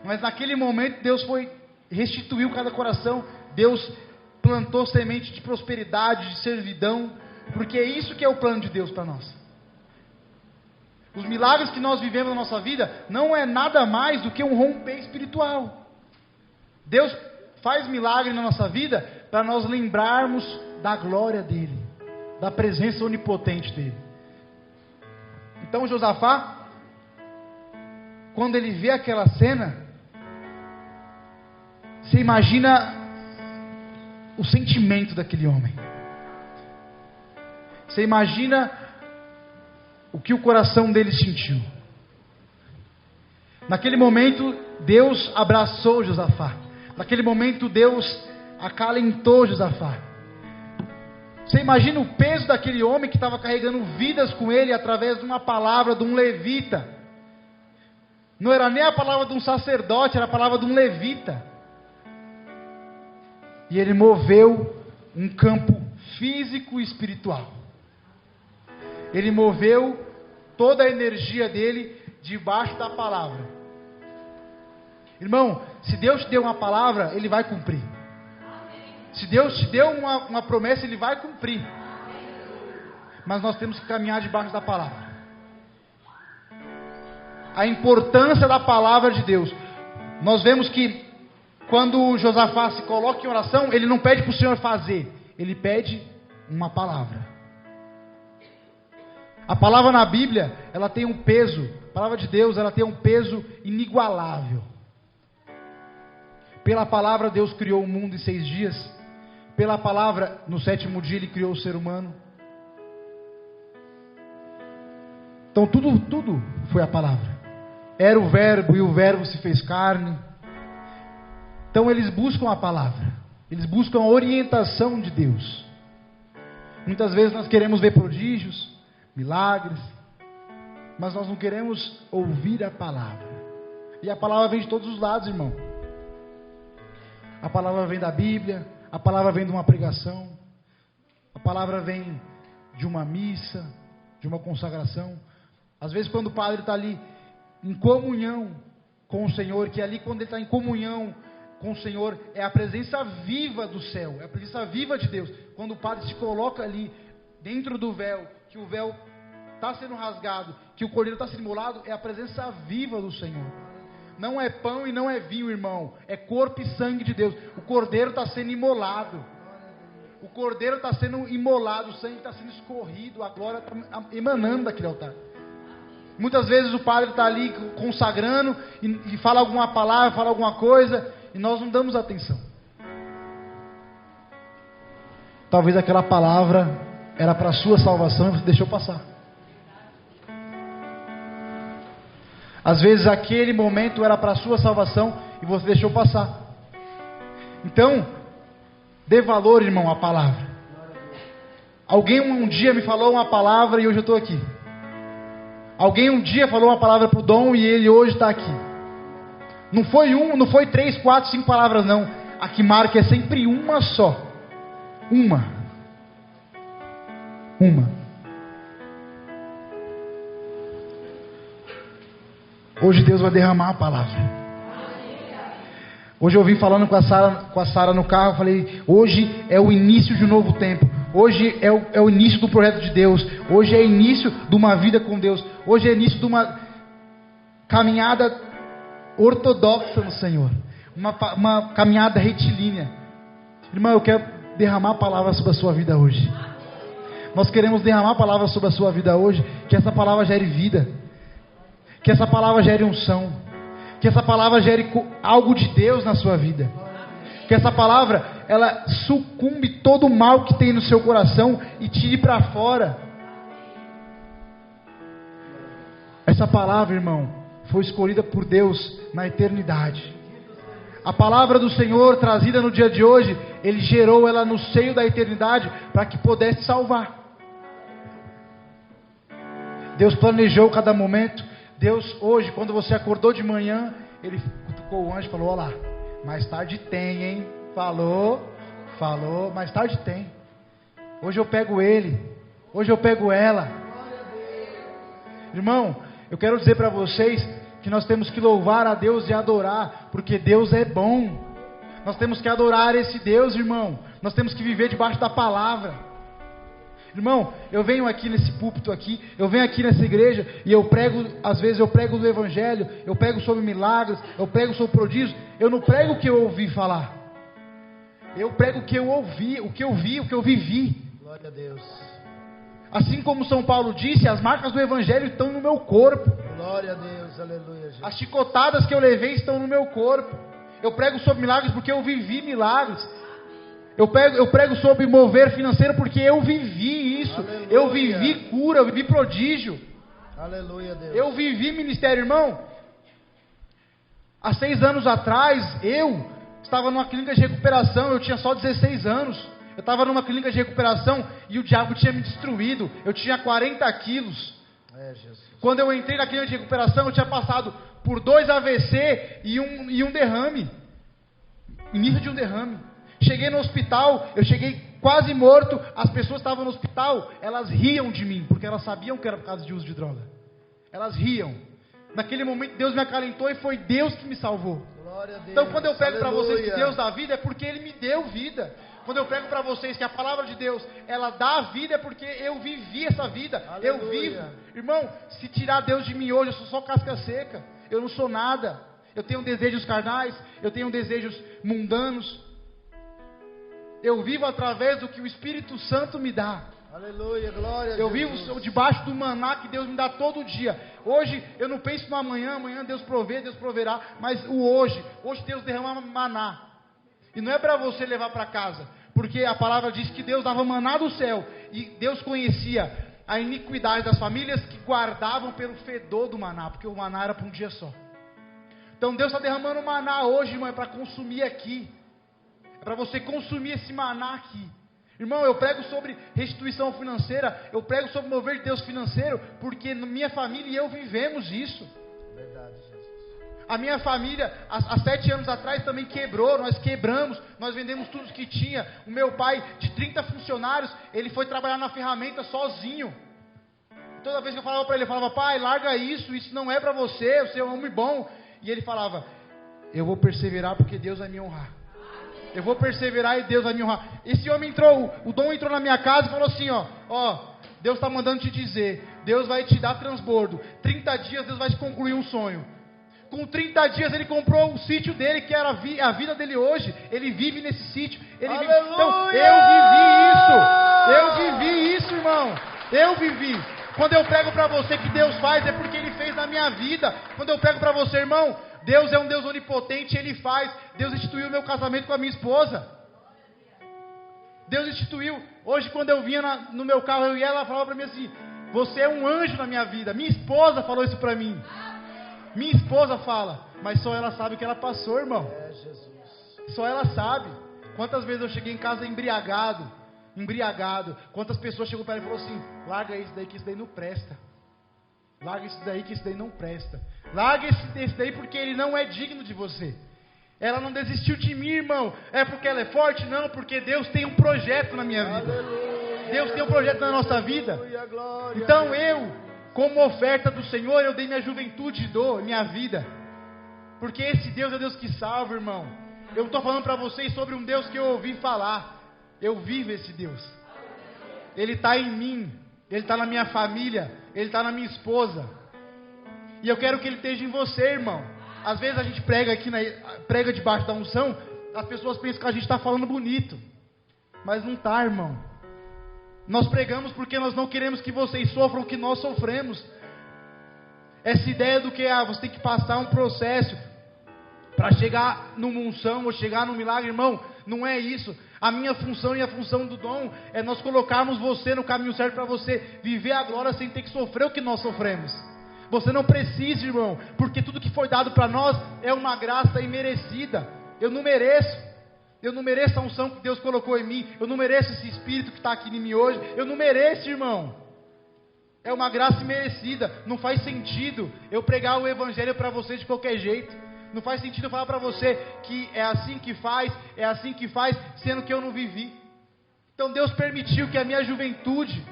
[SPEAKER 1] Mas naquele momento Deus restituiu cada coração, Deus plantou semente de prosperidade, de servidão, porque é isso que é o plano de Deus para nós. Os milagres que nós vivemos na nossa vida não é nada mais do que um romper espiritual. Deus faz milagre na nossa vida para nós lembrarmos da glória dEle, da presença onipotente dEle. Então Josafá, quando ele vê aquela cena, você imagina o sentimento daquele homem. Você imagina o que o coração dele sentiu. Naquele momento, Deus abraçou Josafá. Naquele momento, Deus acalentou Josafá. Você imagina o peso daquele homem que estava carregando vidas com ele através de uma palavra de um levita. Não era nem a palavra de um sacerdote, era a palavra de um levita. E ele moveu um campo físico e espiritual. Ele moveu toda a energia dele debaixo da palavra. Irmão, se Deus te deu uma palavra, Ele vai cumprir. Se Deus te deu uma promessa, Ele vai cumprir. Mas nós temos que caminhar debaixo da palavra. A importância da palavra de Deus. Nós vemos que quando Josafá se coloca em oração, ele não pede para o Senhor fazer, ele pede uma palavra. A palavra na Bíblia, ela tem um peso, a palavra de Deus, ela tem um peso inigualável. Pela palavra Deus criou o mundo em 6 dias. Pela palavra, no 7º dia Ele criou o ser humano. Então tudo foi a palavra. Era o verbo e o verbo se fez carne. Então eles buscam a palavra. Eles buscam a orientação de Deus. Muitas vezes nós queremos ver prodígios, milagres, mas nós não queremos ouvir a palavra. E a palavra vem de todos os lados, irmão. A palavra vem da Bíblia, a palavra vem de uma pregação, a palavra vem de uma missa, de uma consagração. Às vezes quando o padre está ali em comunhão com o Senhor, que ali quando ele está em comunhão com o Senhor, é a presença viva do céu, é a presença viva de Deus. Quando o padre se coloca ali dentro do véu, que o véu está sendo rasgado, que o cordeiro está sendo imolado, é a presença viva do Senhor. Não é pão e não é vinho, irmão, é corpo e sangue de Deus. O cordeiro está sendo imolado, o cordeiro está sendo imolado, o sangue está sendo escorrido, a glória está emanando daquele altar. Muitas vezes o padre está ali consagrando e fala alguma palavra, fala alguma coisa, e nós não damos atenção. Talvez aquela palavra era para a sua salvação e você deixou passar. Às vezes aquele momento era para a sua salvação e você deixou passar. Então, dê valor, irmão, à palavra. Alguém um dia me falou uma palavra e hoje eu estou aqui. Alguém um dia falou uma palavra para o Dom e ele hoje está aqui. Não foi 3, 4, 5 palavras não. A que marca é sempre uma só. Uma. Hoje Deus vai derramar a palavra. Hoje eu vim falando com a Sara no carro, eu falei, hoje é o início de um novo tempo. Hoje é o início do projeto de Deus. Hoje é o início de uma vida com Deus. Hoje é o início de uma caminhada ortodoxa no Senhor. Uma caminhada retilínea. Irmão, eu quero derramar a palavra sobre a sua vida hoje. Nós queremos derramar a palavra sobre a sua vida hoje. Que essa palavra gere vida. Que essa palavra gere unção. Que essa palavra gere algo de Deus na sua vida. Que essa palavra, ela sucumbe todo o mal que tem no seu coração e tire para fora. Essa palavra, irmão, foi escolhida por Deus na eternidade. A palavra do Senhor trazida no dia de hoje, Ele gerou ela no seio da eternidade para que pudesse salvar. Deus planejou cada momento. Deus hoje, quando você acordou de manhã, Ele cutucou o anjo e falou, olha lá, mais tarde tem, hein? Falou, mais tarde tem. Hoje eu pego ele, hoje eu pego ela. Irmão, eu quero dizer para vocês que nós temos que louvar a Deus e adorar, porque Deus é bom. Nós temos que adorar esse Deus, irmão. Nós temos que viver debaixo da palavra. Irmão, eu venho aqui nesse púlpito aqui, eu venho aqui nessa igreja e eu prego, às vezes eu prego do Evangelho, eu prego sobre milagres, eu prego sobre prodígios. Eu não prego o que eu ouvi falar, eu prego o que eu ouvi, o que eu vi, o que eu vivi.
[SPEAKER 2] Glória a Deus.
[SPEAKER 1] Assim como São Paulo disse, as marcas do Evangelho estão no meu corpo.
[SPEAKER 2] Glória a Deus, aleluia, Jesus.
[SPEAKER 1] As chicotadas que eu levei estão no meu corpo. Eu prego sobre milagres porque eu vivi milagres. Eu prego sobre mover financeiro porque eu vivi isso.
[SPEAKER 2] Aleluia.
[SPEAKER 1] Eu vivi cura, eu vivi prodígio.
[SPEAKER 2] Aleluia, Deus.
[SPEAKER 1] Eu vivi ministério, irmão. Há 6 anos atrás, eu estava numa clínica de recuperação. Eu tinha só 16 anos. Eu estava numa clínica de recuperação e o diabo tinha me destruído. Eu tinha 40 quilos.
[SPEAKER 2] Jesus.
[SPEAKER 1] Quando eu entrei na clínica de recuperação, eu tinha passado por 2 AVC e um derrame. Início de um derrame. Cheguei no hospital, eu cheguei quase morto. As pessoas que estavam no hospital, elas riam de mim, porque elas sabiam que era por causa de uso de droga. Elas riam. Naquele momento Deus me acalentou e foi Deus que me salvou.
[SPEAKER 2] Glória a Deus.
[SPEAKER 1] Então quando eu prego para vocês que
[SPEAKER 2] Aleluia.
[SPEAKER 1] Deus dá vida, é porque Ele me deu vida. Quando eu prego para vocês que a palavra de Deus, ela dá vida, é porque eu vivi essa vida.
[SPEAKER 2] Aleluia.
[SPEAKER 1] Eu vivo. Irmão, se tirar Deus de mim hoje, eu sou só casca seca. Eu não sou nada. Eu tenho desejos carnais, eu tenho desejos mundanos. Eu vivo através do que o Espírito Santo me dá.
[SPEAKER 2] Aleluia, glória a
[SPEAKER 1] Eu
[SPEAKER 2] Jesus.
[SPEAKER 1] vivo debaixo do maná que Deus me dá todo dia. Hoje eu não penso no amanhã, amanhã Deus provê, Deus proverá. Mas o hoje Deus derrama maná. E não é para você levar para casa, porque a palavra diz que Deus dava maná do céu. E Deus conhecia a iniquidade das famílias que guardavam pelo fedor do maná, porque o maná era para um dia só. Então Deus está derramando maná hoje, irmão, é para consumir aqui. É para você consumir esse maná aqui. Irmão, eu prego sobre restituição financeira. Eu prego sobre mover de Deus financeiro. Porque minha família e eu vivemos isso.
[SPEAKER 2] Verdade, Jesus.
[SPEAKER 1] A minha família, há 7 anos atrás, também quebrou. Nós quebramos, nós vendemos tudo que tinha. O meu pai, de 30 funcionários, ele foi trabalhar na ferramenta sozinho. Toda vez que eu falava para ele, eu falava: pai, larga isso não é para você, você é um homem bom. E ele falava: eu vou perseverar porque Deus vai me honrar. Eu vou perseverar e Deus vai me honrar. Esse homem entrou, o Dom entrou na minha casa e falou assim: ó, Deus está mandando te dizer, Deus vai te dar transbordo. 30 dias Deus vai te concluir um sonho. Com 30 dias ele comprou o sítio dele, que era a vida dele hoje. Ele vive nesse sítio. Então, eu vivi isso, irmão. Eu vivi. Quando eu prego para você que Deus faz, é porque Ele fez na minha vida. Quando eu prego para você, irmão, Deus é um Deus onipotente, Ele faz. Deus instituiu o meu casamento com a minha esposa. Deus instituiu. Hoje, quando eu vinha no meu carro, eu e ela falava para mim assim: você é um anjo na minha vida. Minha esposa falou isso para mim. Minha esposa fala, mas só ela sabe o que ela passou, irmão. Só ela sabe. Quantas vezes eu cheguei em casa embriagado. Quantas pessoas chegou para ela e falou assim: larga isso daí que isso daí não presta. Larga isso daí que isso daí não presta. Larga esse daí porque ele não é digno de você. Ela não desistiu de mim, irmão. É porque ela é forte? Não, porque Deus tem um projeto na minha vida. Deus tem um projeto na nossa vida. Então como oferta do Senhor, eu dei minha juventude e dou minha vida. Porque esse Deus é Deus que salva, irmão. Eu estou falando para vocês sobre um Deus que eu ouvi falar. Eu vivo esse Deus. Ele está em mim. Ele está na minha família. Ele está na minha esposa. E eu quero que Ele esteja em você, irmão. Às vezes a gente prega aqui, prega debaixo da unção. As pessoas pensam que a gente está falando bonito. Mas não está, irmão. Nós pregamos porque nós não queremos que vocês sofram o que nós sofremos. Essa ideia do que você tem que passar um processo para chegar numa unção ou chegar num milagre, irmão, não é isso. A minha função e a função do Dom é nós colocarmos você no caminho certo para você viver a glória sem ter que sofrer o que nós sofremos. Você não precisa, irmão, porque tudo que foi dado para nós é uma graça imerecida. Eu não mereço a unção que Deus colocou em mim. Eu não mereço esse Espírito que está aqui em mim hoje. Eu não mereço, irmão. É uma graça imerecida. Não faz sentido eu pregar o Evangelho para você de qualquer jeito. Não faz sentido eu falar para você que é assim que faz, sendo que eu não vivi. Então Deus permitiu que a minha juventude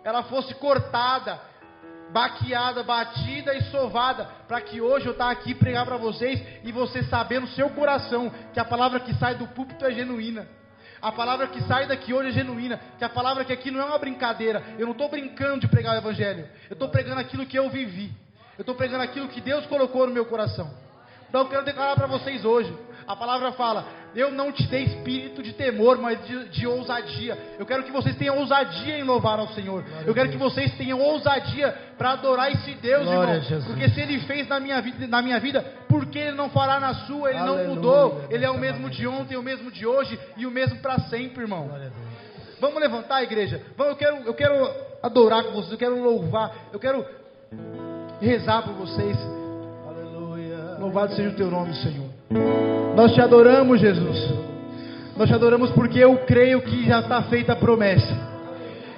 [SPEAKER 1] ela fosse cortada, baqueada, batida e sovada, para que hoje eu estar aqui pregar para vocês e você saber no seu coração que a palavra que sai do púlpito é genuína. A palavra que sai daqui hoje é genuína. Que a palavra que aqui não é uma brincadeira. Eu não estou brincando de pregar o Evangelho. Eu estou pregando aquilo que eu vivi. Eu estou pregando aquilo que Deus colocou no meu coração. Então eu quero declarar para vocês hoje. A palavra fala: eu não te dei espírito de temor, mas de ousadia. Eu quero que vocês tenham ousadia em louvar ao Senhor. Eu quero que vocês tenham ousadia para adorar esse Deus, irmão. Porque se Ele fez na minha vida, por que Ele não fará na sua? Ele não mudou. Ele é o mesmo de ontem, o mesmo de hoje e o mesmo para sempre, irmão. Vamos levantar, igreja. Eu quero adorar com vocês. Eu quero louvar. Eu quero rezar por vocês. Louvado seja o Teu nome, Senhor. Nós te adoramos, Jesus. Nós te adoramos porque eu creio que já está feita a promessa.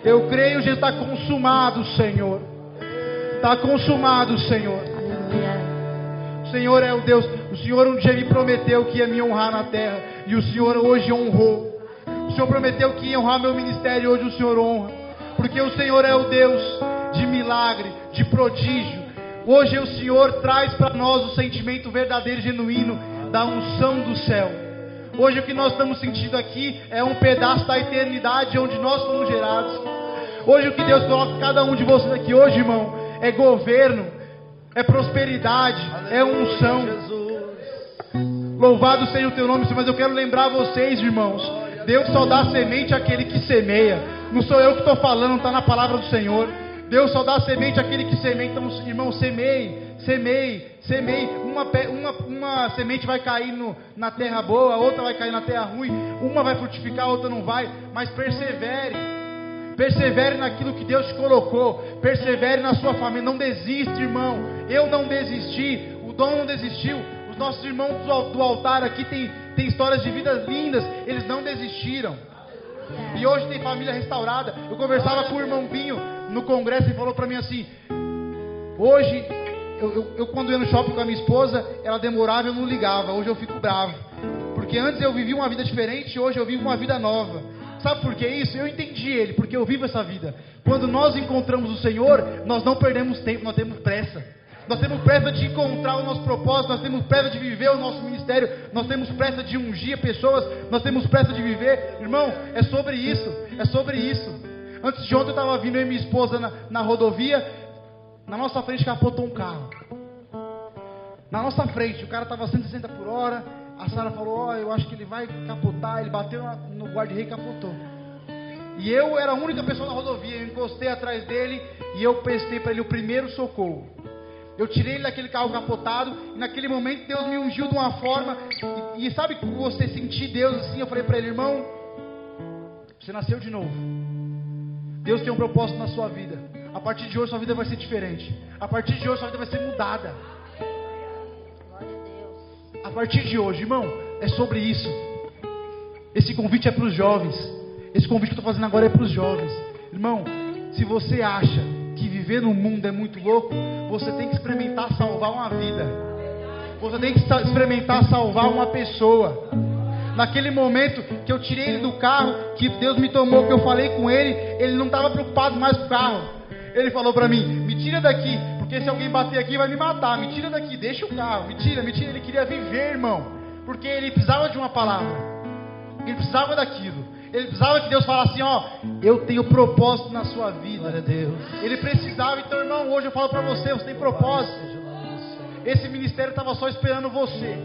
[SPEAKER 1] Eu creio que já está consumado, Senhor. Está consumado, Senhor. O Senhor é o Deus. O Senhor um dia me prometeu que ia me honrar na terra. E o Senhor hoje honrou. O Senhor prometeu que ia honrar meu ministério. E hoje o Senhor honra. Porque o Senhor é o Deus de milagre, de prodígio. Hoje o Senhor traz para nós o sentimento verdadeiro e genuíno da unção do céu. Hoje o que nós estamos sentindo aqui é um pedaço da eternidade onde nós fomos gerados. Hoje o que Deus coloca em cada um de vocês aqui hoje, irmão, é governo, é prosperidade, é unção. Louvado seja o Teu nome, Senhor. Mas eu quero lembrar vocês, irmãos, Deus só dá semente àquele que semeia. Não sou eu que estou falando, está na palavra do Senhor. Deus só dá semente àquele que semeia. Então, irmão, semeie. Uma semente vai cair na terra boa, a outra vai cair na terra ruim. Uma vai frutificar, a outra não vai. Mas persevere. Persevere naquilo que Deus te colocou. Persevere na sua família. Não desiste, irmão. Eu não desisti. O Dom não desistiu. Os nossos irmãos do altar aqui têm histórias de vidas lindas. Eles não desistiram. E hoje tem família restaurada. Eu conversava com o irmão Binho no congresso e falou para mim assim: hoje eu quando ia no shopping com a minha esposa, ela demorava e eu não ligava. Hoje eu fico bravo. Porque antes eu vivia uma vida diferente, hoje eu vivo uma vida nova. Sabe por que isso? Eu entendi ele, porque eu vivo essa vida. Quando nós encontramos o Senhor, nós não perdemos tempo, nós temos pressa. Nós temos pressa de encontrar o nosso propósito, nós temos pressa de viver o nosso ministério, nós temos pressa de ungir pessoas, nós temos pressa de viver. Irmão, é sobre isso, é sobre isso. Antes de ontem eu estava vindo eu e minha esposa na rodovia, na nossa frente capotou um carro. Na nossa frente, o cara estava 160 por hora, a Sara falou, eu acho que ele vai capotar, ele bateu no guarda-rei e capotou. E eu era a única pessoa na rodovia, eu encostei atrás dele e eu prestei para ele o primeiro socorro. Eu tirei ele daquele carro capotado, e naquele momento Deus me ungiu de uma forma, e sabe que você sentir Deus assim, eu falei para ele, irmão, você nasceu de novo. Deus tem um propósito na sua vida. A partir de hoje sua vida vai ser diferente. A partir de hoje sua vida vai ser mudada. A partir de hoje, irmão, é sobre isso. Esse convite é para os jovens. Esse convite que eu estou fazendo agora é para os jovens. Irmão, se você acha que viver no mundo é muito louco, você tem que experimentar salvar uma vida. Você tem que experimentar salvar uma pessoa. Naquele momento que eu tirei ele do carro, que Deus me tomou, que eu falei com ele, ele não estava preocupado mais com o carro. Ele falou para mim, me tira daqui, porque se alguém bater aqui vai me matar. Me tira daqui, deixa o carro, me tira. Ele queria viver, irmão, porque ele precisava de uma palavra. Ele precisava daquilo. Ele precisava que Deus falasse assim, ó, eu tenho propósito na sua vida.
[SPEAKER 2] Glória a Deus.
[SPEAKER 1] Ele precisava. Então, irmão, hoje eu falo para você, você tem propósito. Esse ministério estava só esperando você.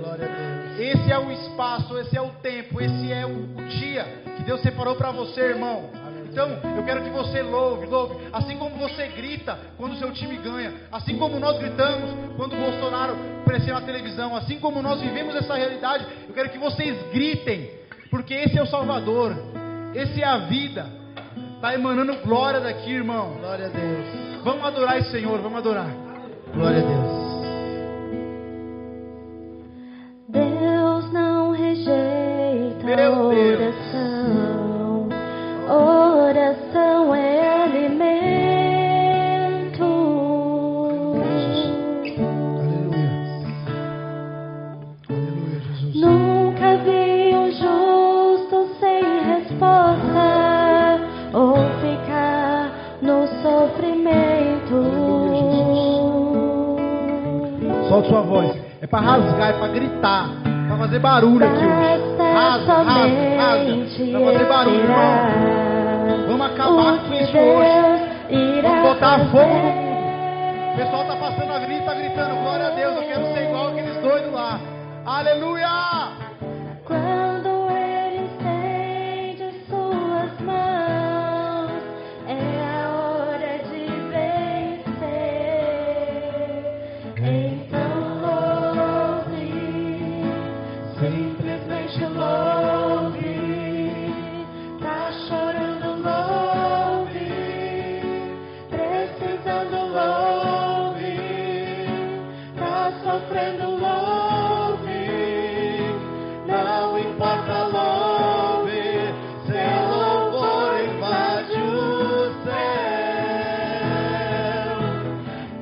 [SPEAKER 2] Glória a Deus.
[SPEAKER 1] Esse é o espaço, esse é o tempo, esse é o dia que Deus separou para você, irmão. Então, eu quero que você louve. Assim como você grita quando o seu time ganha, assim como nós gritamos quando o Bolsonaro apareceu na televisão, assim como nós vivemos essa realidade, eu quero que vocês gritem. Porque esse é o Salvador, esse é a vida. Está emanando glória daqui, irmão.
[SPEAKER 2] Glória a Deus.
[SPEAKER 1] Vamos adorar esse Senhor, vamos adorar.
[SPEAKER 2] Glória a Deus.
[SPEAKER 3] Deus não rejeita
[SPEAKER 1] Meu Deus.
[SPEAKER 3] oração. Oração é alimento.
[SPEAKER 1] Aleluia. Aleluia, Jesus.
[SPEAKER 3] Nunca vi um justo sem resposta ou ficar no sofrimento.
[SPEAKER 1] Solte sua voz. É para rasgar, é para gritar, para fazer barulho aqui hoje. Rasga. Para fazer barulho, irmão. Vamos acabar com isso hoje. Vamos botar fogo no mundo. O pessoal está passando na avenida e está gritando, glória a Deus, eu quero ser igual aqueles doidos lá. Aleluia!
[SPEAKER 3] Quando Ele estende suas mãos, é a hora de vencer. Então louve, simplesmente louve. Tá chorando, louve. Precisando, louve. Tá sofrendo, louve. Não importa, louve. Seu louvor invade o céu.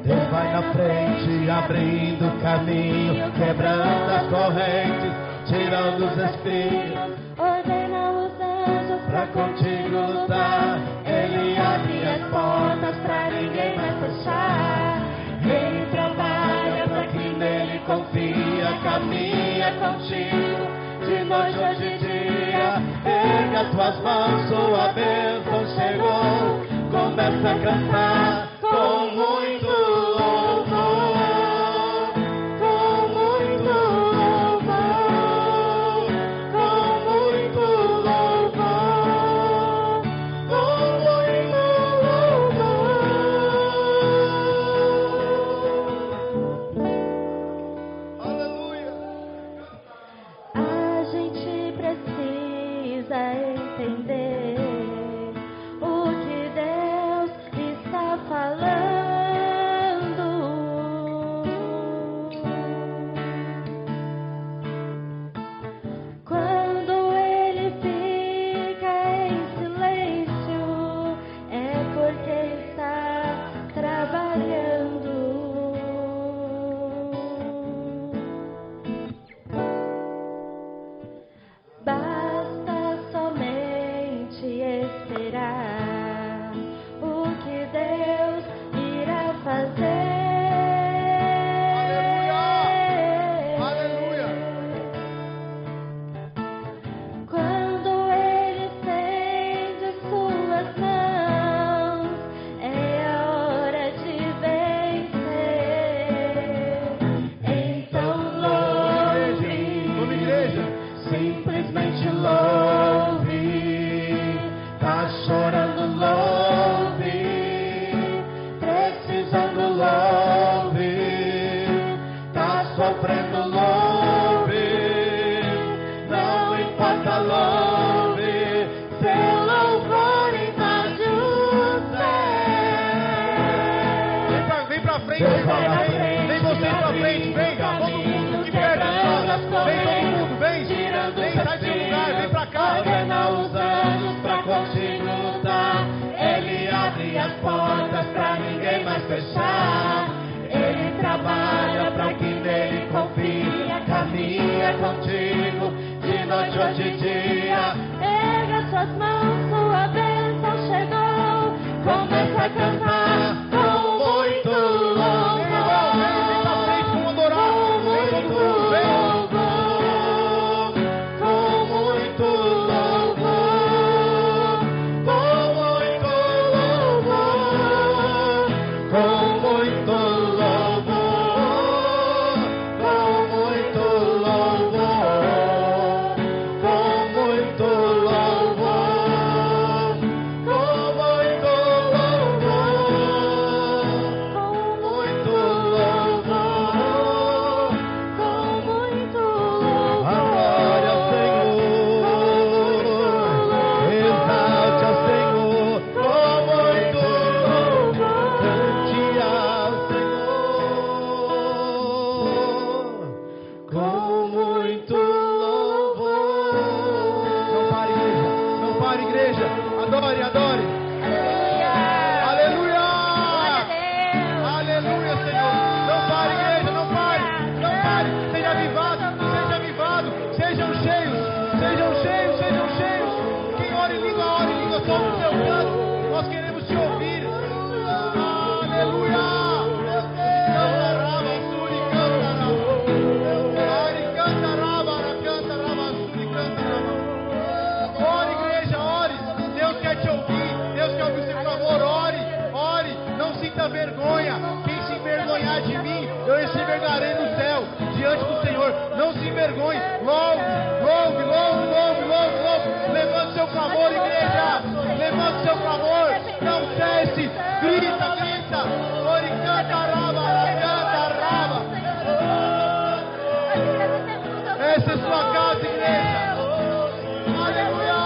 [SPEAKER 2] Deus vai na frente, abrindo caminho, quebrando as correntes, tirando os espinhos,
[SPEAKER 3] Ordena os anjos
[SPEAKER 2] pra contigo lutar. Ele abre as portas pra ninguém mais fechar. Ele trabalha pra quem nele confia, caminha contigo, de noite ou de dia. Erga tuas mãos, sua bênção chegou. Começa a cantar com muito louvor, com muito louvor, com muito louvor, com muito louvor.
[SPEAKER 1] Aleluia!
[SPEAKER 3] A gente precisa entender o que Deus está falando.
[SPEAKER 2] Simplesmente louve. Tá chorando, louve. Precisando, louve. Tá sofrendo, louve. Não importa, louve. Seu louvor invade o céu.
[SPEAKER 1] Vem pra frente, vem vocês pra frente, vem, todo mundo que perde a sala, vem todo mundo, vem, sai do seu lugar, vem pra cá.
[SPEAKER 2] Ordena os anjos pra contigo lutar. Ele abre as portas pra ninguém mais fechar. Ele trabalha pra quem nele confia. Caminha contigo de noite ou de dia.
[SPEAKER 3] Erga suas mãos, sua bênção chegou.
[SPEAKER 2] Começa a cantar com muito louvor.
[SPEAKER 1] Vem pra frente, vamos adorar, vem todo mundo, vem.
[SPEAKER 2] Com muito louvor. Com muito louvor. Com muito louvor. Com muito louvor. Com muito louvor. Com muito
[SPEAKER 1] vergonha. Quem se envergonhar de mim, eu se envergonharei no céu, diante do Senhor. Não se envergonhe. Louve, louve, louve, louve, louve, louve. Levante seu clamor, igreja. Levante seu clamor. Não cesse. Grita, grita. Ore, canta, raba, canta, raba. Essa é sua casa, igreja. Aleluia.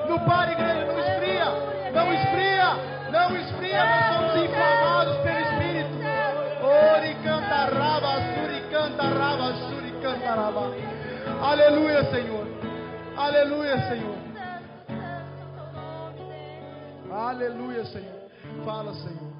[SPEAKER 1] Não pare, igreja, não esfria, não esfria, não esfria, nós somos inflamados pelo Espírito. Ori canta raba, suri canta raba, suri canta raba. Aleluia, Senhor. Aleluia, Senhor. Aleluia, Senhor. Fala, Senhor.